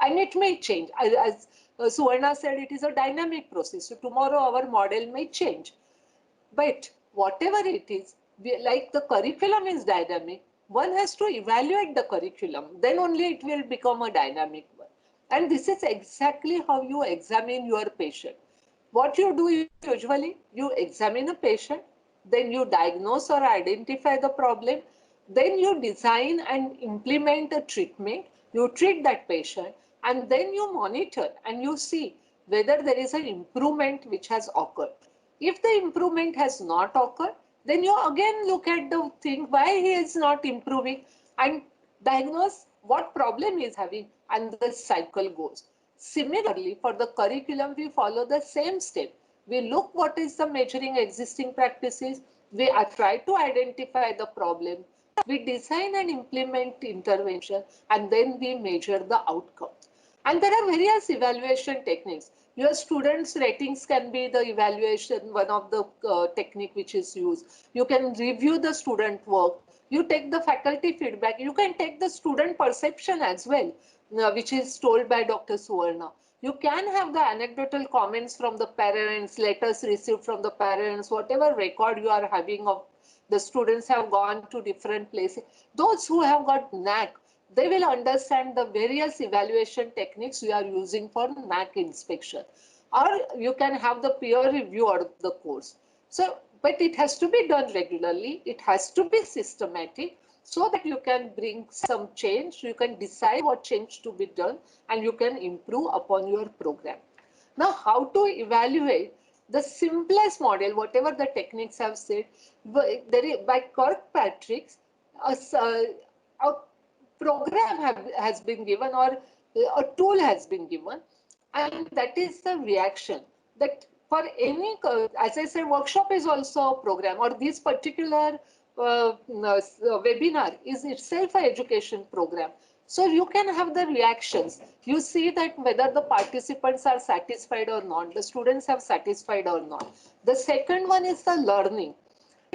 And it may change. As Suvarna said, it is a dynamic process. So tomorrow our model may change. But whatever it is, like the curriculum is dynamic, one has to evaluate the curriculum. Then only it will become a dynamic one. And this is exactly how you examine your patient. What you do usually, you examine a patient, then you diagnose or identify the problem, then you design and implement a treatment, you treat that patient, and then you monitor and you see whether there is an improvement which has occurred. If the improvement has not occurred, then you again look at the thing, why he is not improving, and diagnose what problem he is having, and the cycle goes. Similarly, for the curriculum, we follow the same step. We look what is the measuring existing practices, we try to identify the problem, we design and implement intervention, and then we measure the outcome. And there are various evaluation techniques. Your students' ratings can be the evaluation, one of the technique which is used. You can review the student work. You take the faculty feedback. You can take the student perception as well, which is told by Dr. Suvarna. You can have the anecdotal comments from the parents, letters received from the parents, whatever record you are having of the students have gone to different places. Those who have got NAC, they will understand the various evaluation techniques we are using for NAC inspection. Or you can have the peer review of the course. So, but it has to be done regularly. It has to be systematic so that you can bring some change. You can decide what change to be done and you can improve upon your program. Now, how to evaluate? The simplest model, whatever the techniques have said, by Kirkpatrick, a program has been given or a tool has been given, and that is the reaction. That for any, as I said, workshop is also a program, or this particular webinar is itself an education program. So you can have the reactions. You see that whether the participants are satisfied or not, the students have satisfied or not. The second one is the learning.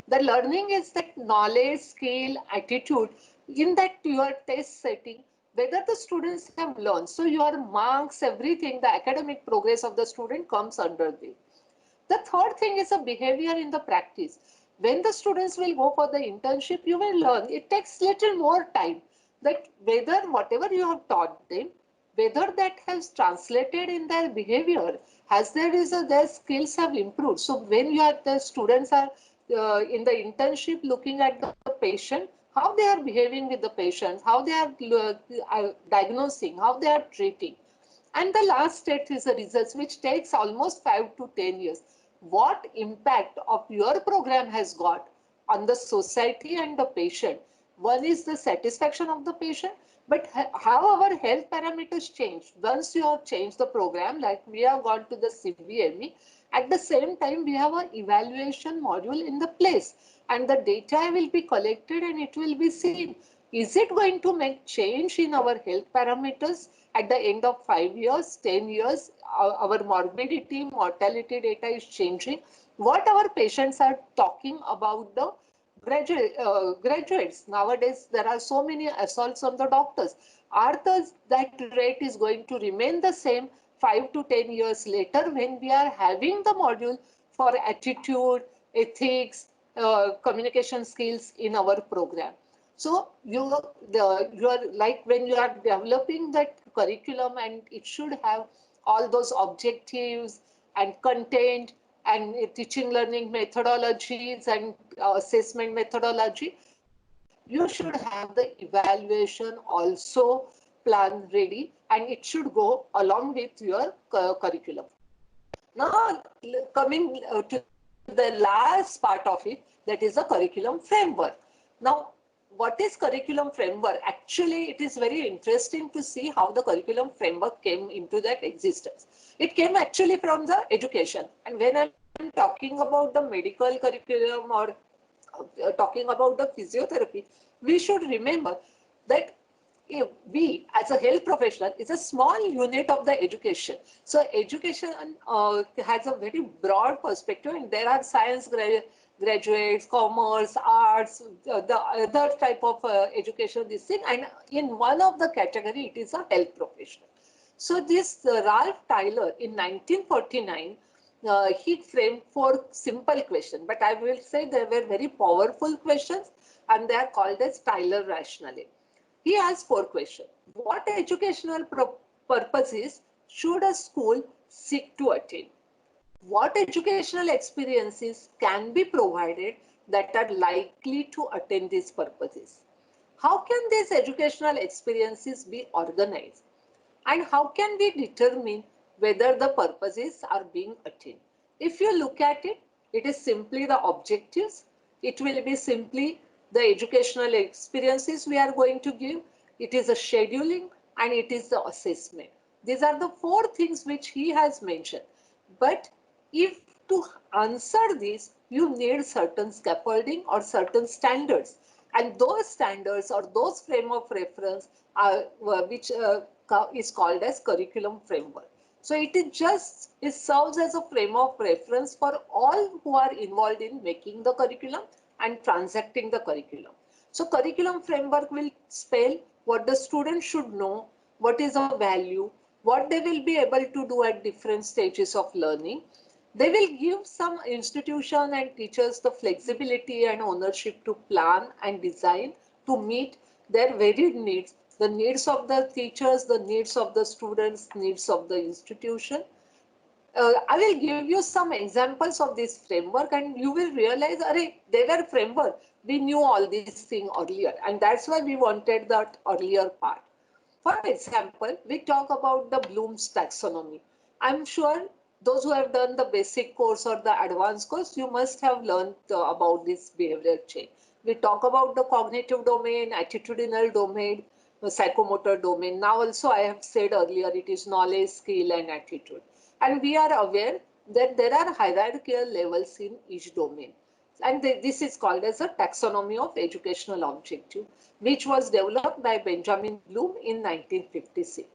The learning is that knowledge, skill, attitude in that your test setting, whether the students have learned. So your marks, everything, the academic progress of the student comes under this. The third thing is a behavior in the practice. When the students will go for the internship, you will learn. It takes little more time that whether whatever you have taught them, whether that has translated in their behavior, has their skills have improved. So when the students are in the internship looking at the patient, how they are behaving with the patients, how they are diagnosing, how they are treating. And the last stage is the results, which takes almost 5 to 10 years. What impact of your program has got on the society and the patient? One is the satisfaction of the patient, but how our health parameters change. Once you have changed the program, like we have gone to the CBME, at the same time, we have an evaluation module in the place, and the data will be collected and it will be seen. Is it going to make change in our health parameters at the end of 5 years, 10 years? Our morbidity, mortality data is changing. What our patients are talking about the graduates. Nowadays, there are so many assaults on the doctors. That rate is going to remain the same 5 to 10 years later when we are having the module for attitude, ethics, communication skills in our program. So you are like when you are developing that curriculum, and it should have all those objectives and content and teaching learning methodologies and assessment methodology. You should have the evaluation also plan ready, and it should go along with your curriculum. Now coming to the last part of it, that is the curriculum framework. Now, what is curriculum framework? Actually, it is very interesting to see how the curriculum framework came into that existence. It came actually from the education. And when I'm talking about the medical curriculum or talking about the physiotherapy, we should remember that we as a health professional is a small unit of the education. So education has a very broad perspective, and there are science graduates, commerce, arts, the other type of education, this thing. And in one of the category, it is a health professional. So this Ralph Tyler in 1949, he framed 4 simple questions, but I will say they were very powerful questions, and they are called as Tyler rationale. He asked 4 questions. What educational purposes should a school seek to attain? What educational experiences can be provided that are likely to attain these purposes? How can these educational experiences be organized? And how can we determine whether the purposes are being attained? If you look at it, it is simply the objectives. It will be simply the educational experiences we are going to give. It is a scheduling, and it is the assessment. These are the 4 things which he has mentioned. But if to answer this, you need certain scaffolding or certain standards. And those standards or those frame of reference are which is called as curriculum framework. So it serves as a frame of reference for all who are involved in making the curriculum and transacting the curriculum. So curriculum framework will spell what the student should know, what is a value, what they will be able to do at different stages of learning. They will give some institution and teachers the flexibility and ownership to plan and design to meet their varied needs, the needs of the teachers, the needs of the students, needs of the institution. I will give you some examples of this framework and you will realize, they were framework. We knew all these things earlier and that's why we wanted that earlier part. For example, we talk about the Bloom's taxonomy. I'm sure those who have done the basic course or the advanced course, you must have learned about this behavioral change. We talk about the cognitive domain, attitudinal domain, the psychomotor domain. Now also I have said earlier, it is knowledge, skill and attitude. And we are aware that there are hierarchical levels in each domain. And this is called as a taxonomy of educational objective, which was developed by Benjamin Bloom in 1956.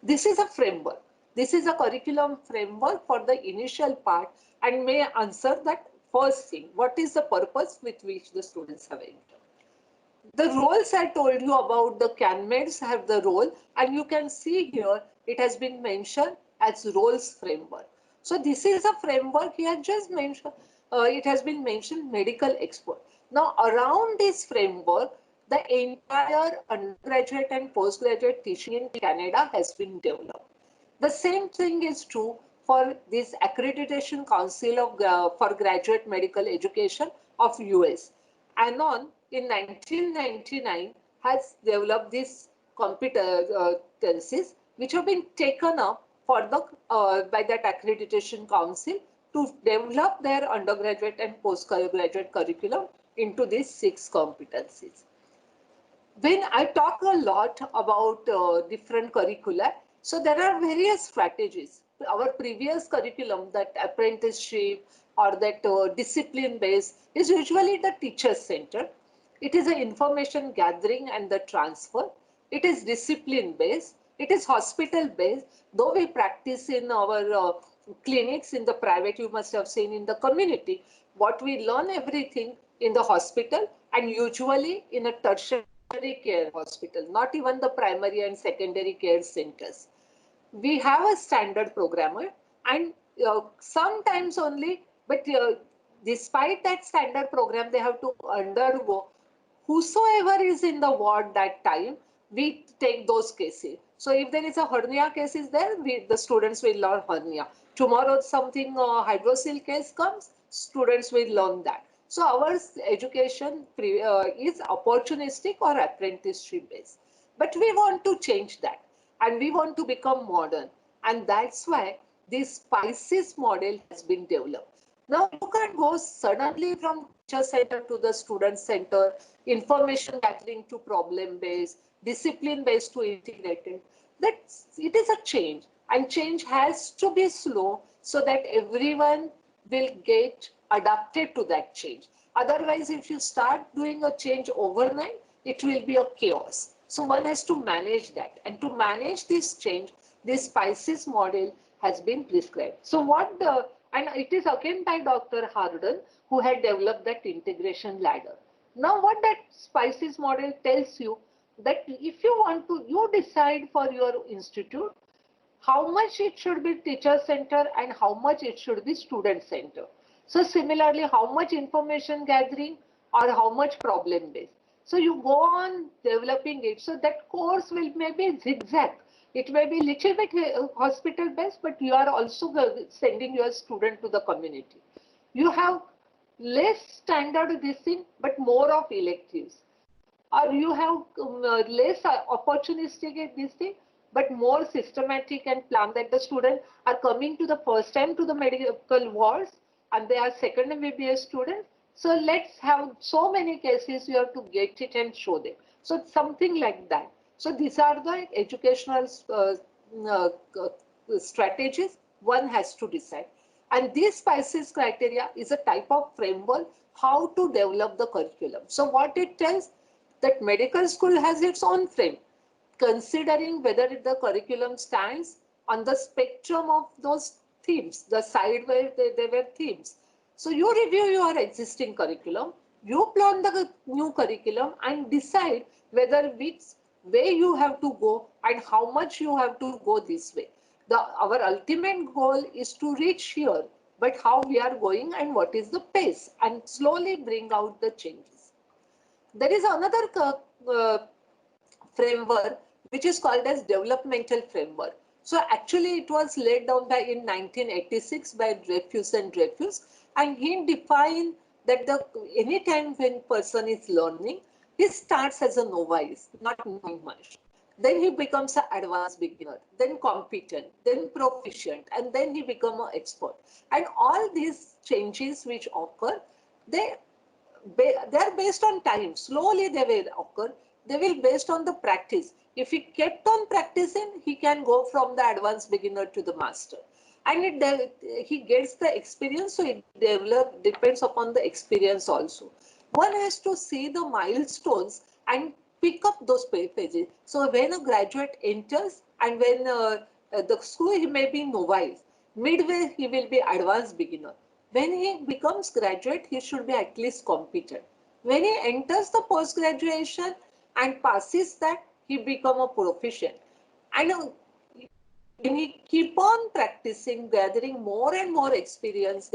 This is a framework. This is a curriculum framework for the initial part and may answer that first thing. What is the purpose with which the students have entered? The roles I told you about, the CanMeds have the role, and you can see here it has been mentioned as roles framework. So this is a framework he had just mentioned. It has been mentioned medical expert. Now around this framework, the entire undergraduate and postgraduate teaching in Canada has been developed. The same thing is true for this Accreditation Council of for Graduate Medical Education of US. ANON in 1999 has developed these competencies which have been taken up for the by that Accreditation Council to develop their undergraduate and postgraduate curriculum into these 6 competencies. When I talk a lot about different curricula, so there are various strategies. Our previous curriculum, that apprenticeship or that discipline based, is usually the teacher centered. It is an information gathering and the transfer. It is discipline based. It is hospital based. Though we practice in our clinics in the private, you must have seen in the community, what we learn everything in the hospital and usually in a tertiary care hospital, not even the primary and secondary care centers. We have a standard programmer and sometimes only, but despite that standard program, they have to undergo whosoever is in the ward that time, we take those cases. So if there is a hernia case is there, the students will learn hernia. Tomorrow something hydrocele case comes, students will learn that. So our education is opportunistic or apprenticeship based. But we want to change that and we want to become modern. And that's why this SPICES model has been developed. Now you can go suddenly from teacher center to the student center, information gathering to problem based, discipline based to integrated. It is a change and change has to be slow so that everyone will get adapted to that change. Otherwise, if you start doing a change overnight, it will be a chaos. So one has to manage that. And to manage this change, this SPICES model has been prescribed. So and it is again by Dr. Harden, who had developed that integration ladder. Now what that SPICES model tells you, that if you want to, you decide for your institute, how much it should be teacher center and how much it should be student center. So similarly, how much information gathering or how much problem based. So you go on developing it. So that course will maybe zigzag. It may be little bit hospital based, but you are also sending your student to the community. You have less standard this thing, but more of electives. Or you have less opportunistic this thing, but more systematic and planned, that the students are coming to the first time to the medical wards and they are second MBBS students. So let's have so many cases, you have to get it and show them. So something like that. So these are the educational strategies one has to decide. And this SPICES criteria is a type of framework how to develop the curriculum. So what it tells, that medical school has its own frame, considering whether the curriculum stands on the spectrum of those themes, the side where they were themes. So you review your existing curriculum, you plan the new curriculum and decide whether where you have to go and how much you have to go this way. Our ultimate goal is to reach here, but how we are going and what is the pace, and slowly bring out the changes. There is another framework which is called as developmental framework. So actually it was laid down by in 1986 by Dreyfus and Dreyfus, and he defined that any time when person is learning, he starts as a novice, not knowing much. Then he becomes an advanced beginner, then competent, then proficient, and then he becomes an expert. And all these changes which occur, they are based on time. Slowly they will occur. They will based on the practice. If he kept on practicing, he can go from the advanced beginner to the master. And he gets the experience, so it depends upon the experience also. One has to see the milestones and pick up those pages. So when a graduate enters and when the school, he may be novice. Midway, he will be advanced beginner. When he becomes graduate, he should be at least competent. When he enters the post-graduation and passes that, he become a proficient. And when he keep on practicing, gathering more and more experience,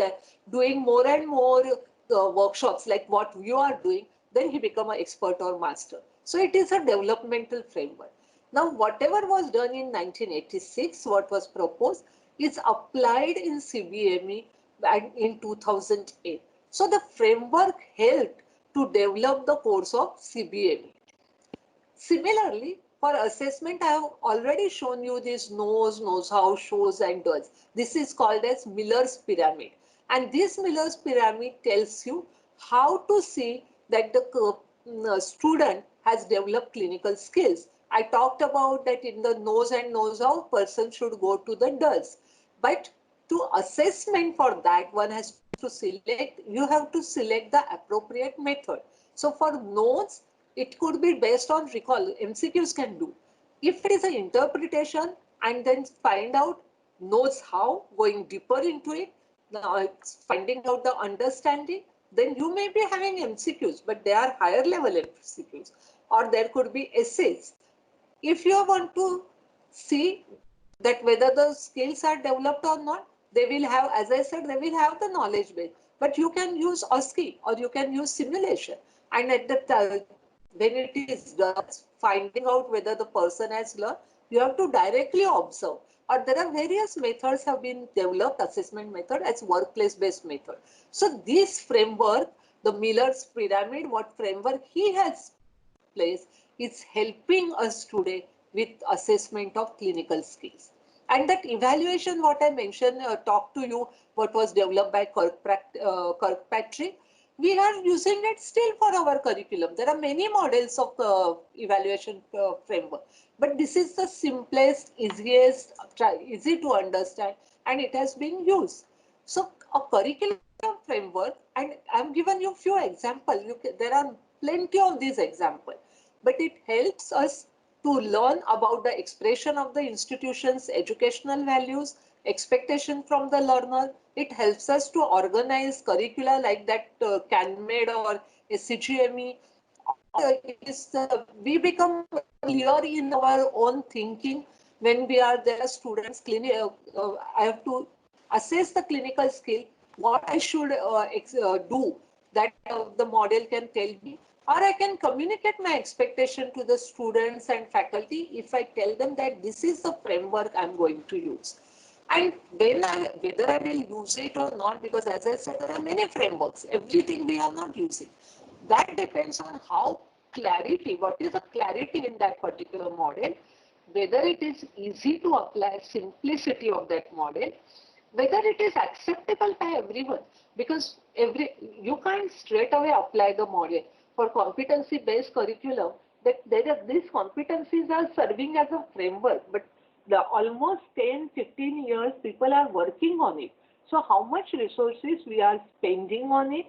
doing more and more workshops like what you are doing, then he become an expert or master. So it is a developmental framework. Now, whatever was done in 1986, what was proposed, is applied in CBME and in 2008. So the framework helped to develop the course of CBME. Similarly, for assessment, I have already shown you this knows how, shows and does. This is called as Miller's pyramid. And this Miller's pyramid tells you how to see that the student has developed clinical skills. I talked about that in the knows and knows how, person should go to the does. But to assessment for that, one has to select, you have to select the appropriate method. So for knows, it could be based on recall. MCQs can do. If it is an interpretation and then find out, knows how, going deeper into it, finding out the understanding, then you may be having MCQs, but they are higher level MCQs, or there could be essays. If you want to see that whether the skills are developed or not, they will have, as I said, they will have the knowledge base. But you can use OSCE or you can use simulation. And at the when it is done, finding out whether the person has learned, you have to directly observe. Or there are various methods have been developed, assessment method as workplace-based method. So this framework, the Miller's pyramid, what framework he has placed, is helping us today with assessment of clinical skills. And that evaluation, what I mentioned, talked to you, what was developed by Kirkpatrick, we are using it still for our curriculum. There are many models of evaluation framework, but this is the simplest, easiest, easy to understand, and it has been used. So a curriculum framework, and I'm given you few examples. There are plenty of these examples, but it helps us to learn about the expression of the institution's educational values, expectation from the learner. It helps us to organize curricula like that CanMed or SCGME. We become clear in our own thinking when we are there students. I have to assess the clinical skill, what I should do, that the model can tell me, or I can communicate my expectation to the students and faculty if I tell them that this is the framework I'm going to use. And whether I will use it or not, because as I said, there are many frameworks, everything we are not using. That depends on how clarity, what is the clarity in that particular model, whether it is easy to apply, simplicity of that model, whether it is acceptable by everyone, because you can't straight away apply the model. For competency-based curriculum, these competencies are serving as a framework, but almost 10-15 years people are working on it. So how much resources we are spending on it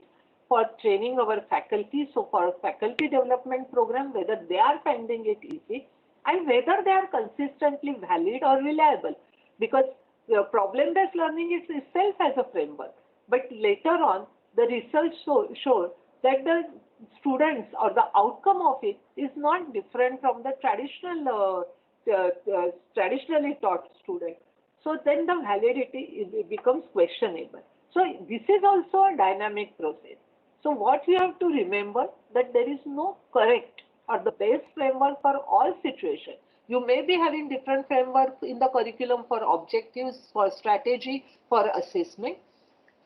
for training our faculty, so for faculty development program, whether they are finding it easy and whether they are consistently valid or reliable, because problem-based learning is itself as a framework. But later on, the research showed that students or the outcome of it is not different from the traditionally taught student. So then the validity it becomes questionable. So this is also a dynamic process. So what we have to remember that there is no correct or the best framework for all situations. You may be having different frameworks in the curriculum for objectives, for strategy, for assessment.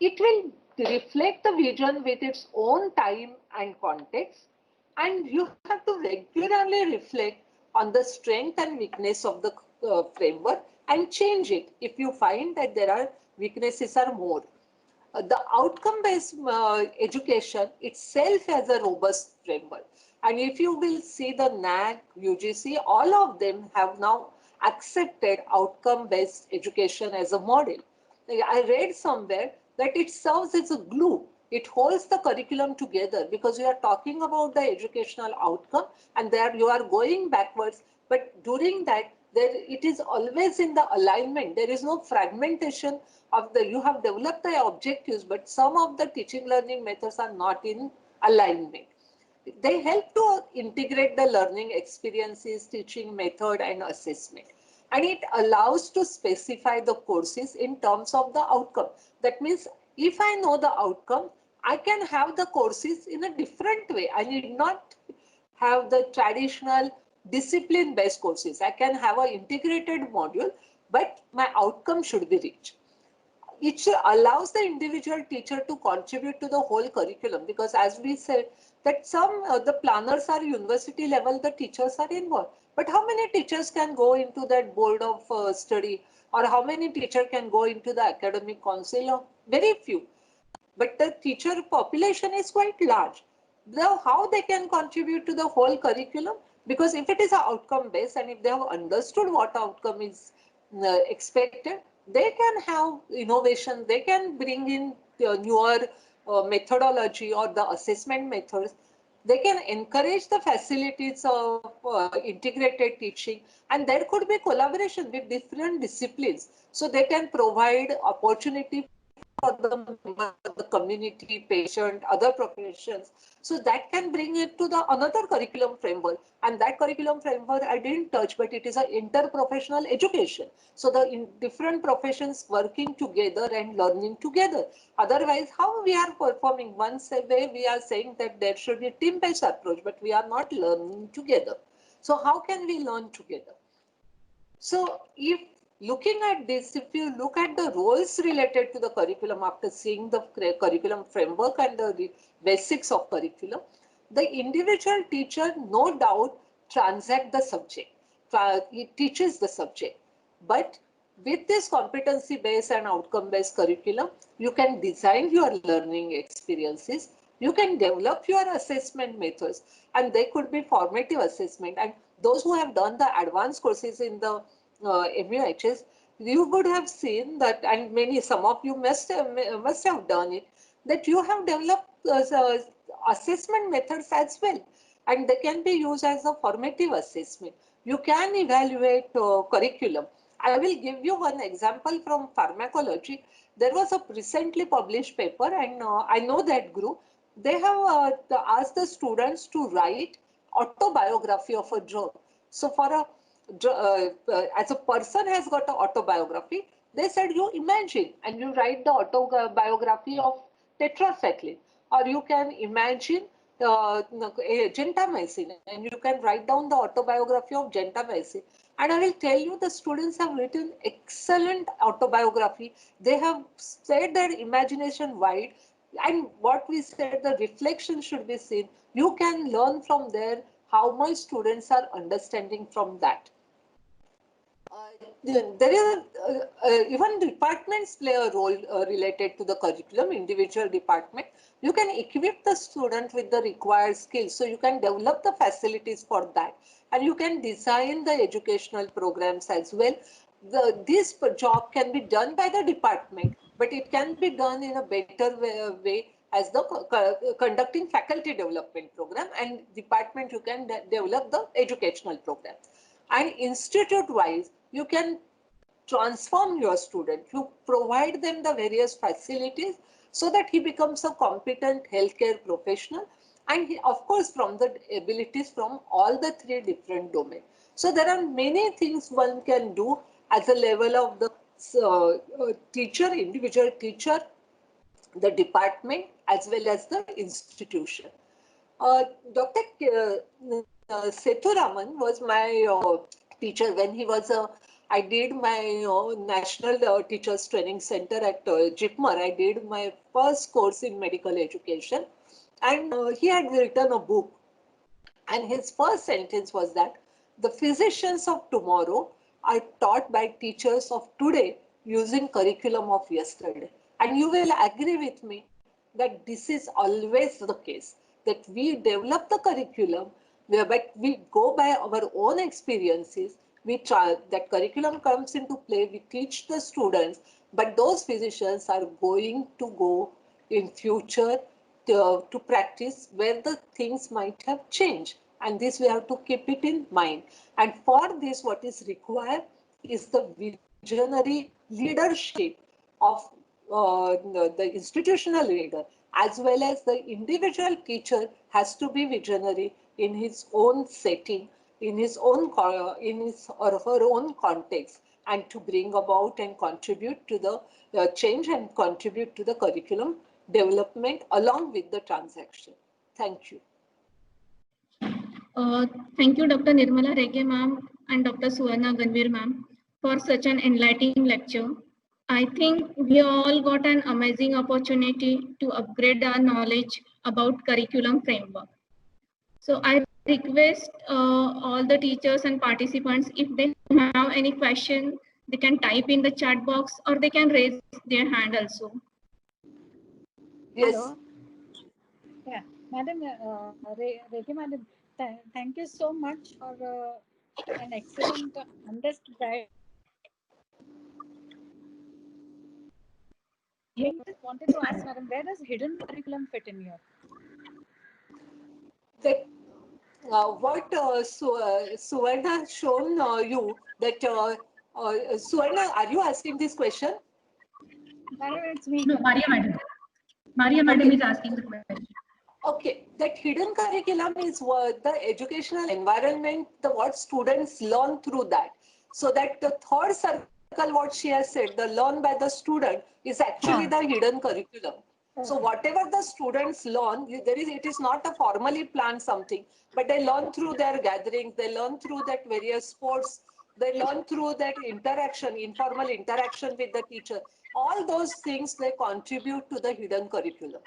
It will reflect the vision with its own time and context, and you have to regularly reflect on the strength and weakness of the framework and change it if you find that there are weaknesses or more. The outcome-based education itself has a robust framework. And if you will see the NAAC, UGC, all of them have now accepted outcome-based education as a model. I read somewhere that it serves as a glue. It holds the curriculum together because you are talking about the educational outcome and there you are going backwards. But during that, it is always in the alignment. There is no fragmentation of you have developed the objectives, but some of the teaching learning methods are not in alignment. They help to integrate the learning experiences, teaching method and assessment. And it allows to specify the courses in terms of the outcome. That means if I know the outcome, I can have the courses in a different way. I need not have the traditional discipline-based courses. I can have an integrated module, but my outcome should be reached. It allows the individual teacher to contribute to the whole curriculum because as we said that some the planners are university level, the teachers are involved. But how many teachers can go into that board of study or how many teachers can go into the academic council? Very few. But the teacher population is quite large. Now, how they can contribute to the whole curriculum? Because if it is an outcome based and if they have understood what outcome is expected, they can have innovation, they can bring in newer methodology or the assessment methods. They can encourage the facilities of integrated teaching, and there could be collaboration with different disciplines. So they can provide opportunity for the community, patient, other professions. So that can bring it to the another curriculum framework. And that curriculum framework I didn't touch, but it is an interprofessional education. So the different professions working together and learning together. Otherwise, how we are performing? Once a way we are saying that there should be a team-based approach, but we are not learning together. So how can we learn together? So if looking at this, if you look at the roles related to the curriculum after seeing the curriculum framework and the basics of curriculum, the individual teacher no doubt transacts the subject. He teaches the subject. But with this competency-based and outcome-based curriculum, you can design your learning experiences. You can develop your assessment methods, and they could be formative assessment. And those who have done the advanced courses in the MUHS, you would have seen that, and some of you must have done it, that you have developed assessment methods as well, and they can be used as a formative assessment. You can evaluate curriculum. I will give you one example from pharmacology. There was a recently published paper, and I know that group. They have asked the students to write autobiography of a drug. So for a as a person has got an autobiography, they said you imagine and you write the autobiography of tetracycline, or you can imagine gentamicin and you can write down the autobiography of gentamicin. And I will tell you, the students have written excellent autobiography. They have said their imagination wide, and what we said, the reflection should be seen. You can learn from there how much students are understanding from that. There is even departments play a role related to the curriculum, individual department. You can equip the student with the required skills, so you can develop the facilities for that, and you can design the educational programs as well. This job can be done by the department, but it can be done in a better way as the conducting faculty development program, and department you can develop the educational program. And institute wise, you can transform your student. You provide them the various facilities so that he becomes a competent healthcare professional. and of course from the abilities from all the three different domains. So there are many things one can do at the level of the teacher, individual teacher, the department, as well as the institution. Dr. Sethuraman was my teacher when he was I did my National Teachers Training Center at JIPMER. I did my first course in medical education, and he had written a book. And his first sentence was that the physicians of tomorrow are taught by teachers of today using curriculum of yesterday. And you will agree with me that this is always the case, that we develop the curriculum whereby we go by our own experiences. We try that curriculum comes into play, we teach the students, but those physicians are going to go in future to practice where the things might have changed, and this we have to keep it in mind. And for this what is required is the visionary leadership of the institutional leader, as well as the individual teacher has to be visionary in his own setting, in his own in his or her own context, and to bring about and contribute to the change and contribute to the curriculum development along with the transaction. Thank you. Uh, Thank you, Dr. Nirmala Rege ma'am and Dr. Suvarna Ganvir ma'am for such an enlightening lecture. I think we all got an amazing opportunity to upgrade our knowledge about curriculum framework. So I request all the teachers and participants, if they have any question, they can type in the chat box or they can raise their hand also. Yes. Hello. Yeah, Madam, Rege Madam, thank you so much for an excellent understanding. I just wanted to ask, Madam, where does hidden curriculum fit in here? That what Suvarna has shown you that Suvarna, are you asking this question? Madam, it's me. No, Maria Madam. Maria Madam Okay. is asking the question. Okay, that hidden curriculum is what the educational environment, the what students learn through that. So that the third circle, what she has said, the learn by the student is actually the hidden curriculum. So whatever the students learn, it is not a formally planned something, but they learn through their gatherings, they learn through that various sports, they learn through that interaction, informal interaction with the teacher. All those things, they contribute to the hidden curriculum,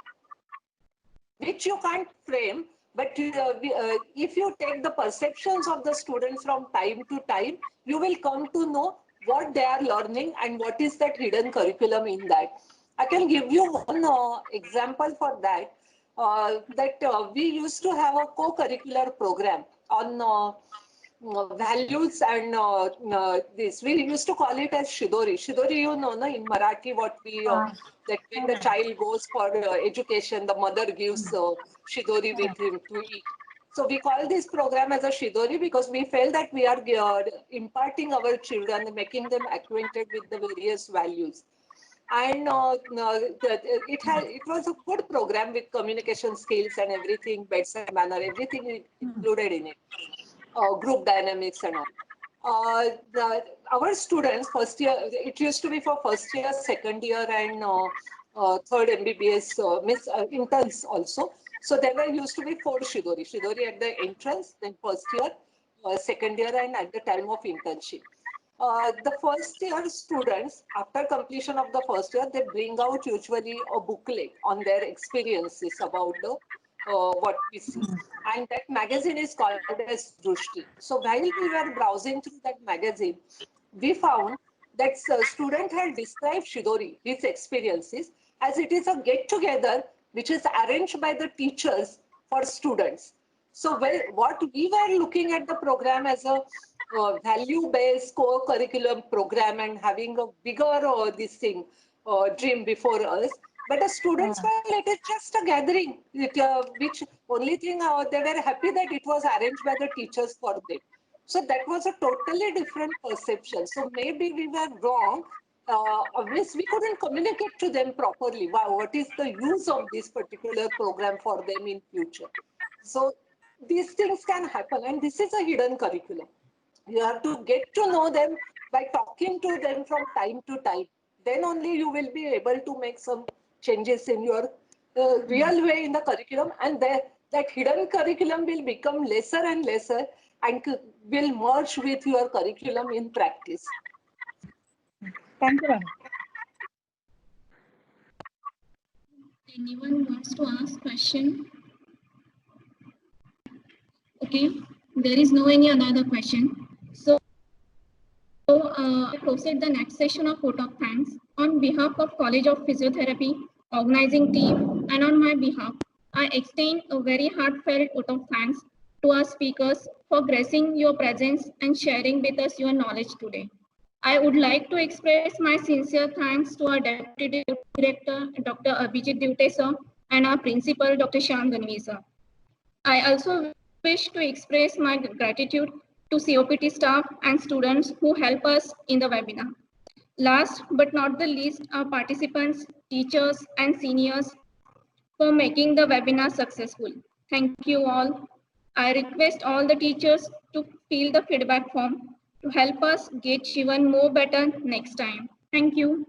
which you can't frame, but if you take the perceptions of the students from time to time, you will come to know what they are learning and what is that hidden curriculum in that. I can give you one example for that. We used to have a co-curricular program on values and this. We used to call it as Shidori. Shidori, you know, na, in Marathi, what we that when the child goes for education, the mother gives Shidori with him to eat. So we call this program as a Shidori because we felt that we are imparting our children, making them acquainted with the various values. And it was a good program with communication skills and everything, bedside manner, everything included in it. Group dynamics and all. Our students, first year, it used to be for first year, second year, and third MBBS interns also. So there were used to be 4 Shidori. Shidori at the entrance, then first year, second year, and at the time of internship. The first year students, after completion of the first year, they bring out usually a booklet on their experiences about the what we see. And that magazine is called as Drushti. So while we were browsing through that magazine, we found that student had described Shidori, his experiences, as it is a get-together which is arranged by the teachers for students. So what we were looking at the program as a value-based co-curriculum program and having a bigger dream before us. But the students felt it is just a gathering, which only thing they were happy that it was arranged by the teachers for them. So that was a totally different perception. So maybe we were wrong. Obviously, we couldn't communicate to them properly. Wow, what is the use of this particular program for them in future? So these things can happen, and this is a hidden curriculum. You have to get to know them by talking to them from time to time. Then only you will be able to make some changes in your real way in the curriculum, and that hidden curriculum will become lesser and lesser and will merge with your curriculum in practice. Thank you, madam. Anyone wants to ask question? Okay, there is no any another question. So I proceed the next session of vote of thanks. On behalf of College of Physiotherapy, organizing team, and on my behalf, I extend a very heartfelt vote of thanks to our speakers for gracing your presence and sharing with us your knowledge today. I would like to express my sincere thanks to our Deputy Director, Dr. Abhijit Dute sir, and our Principal, Dr. Shyam Ganvi sir. I also wish to express my gratitude to COPT staff and students who help us in the webinar. Last but not the least, our participants, teachers, and seniors for making the webinar successful. Thank you all. I request all the teachers to fill the feedback form to help us get even more better next time. Thank you.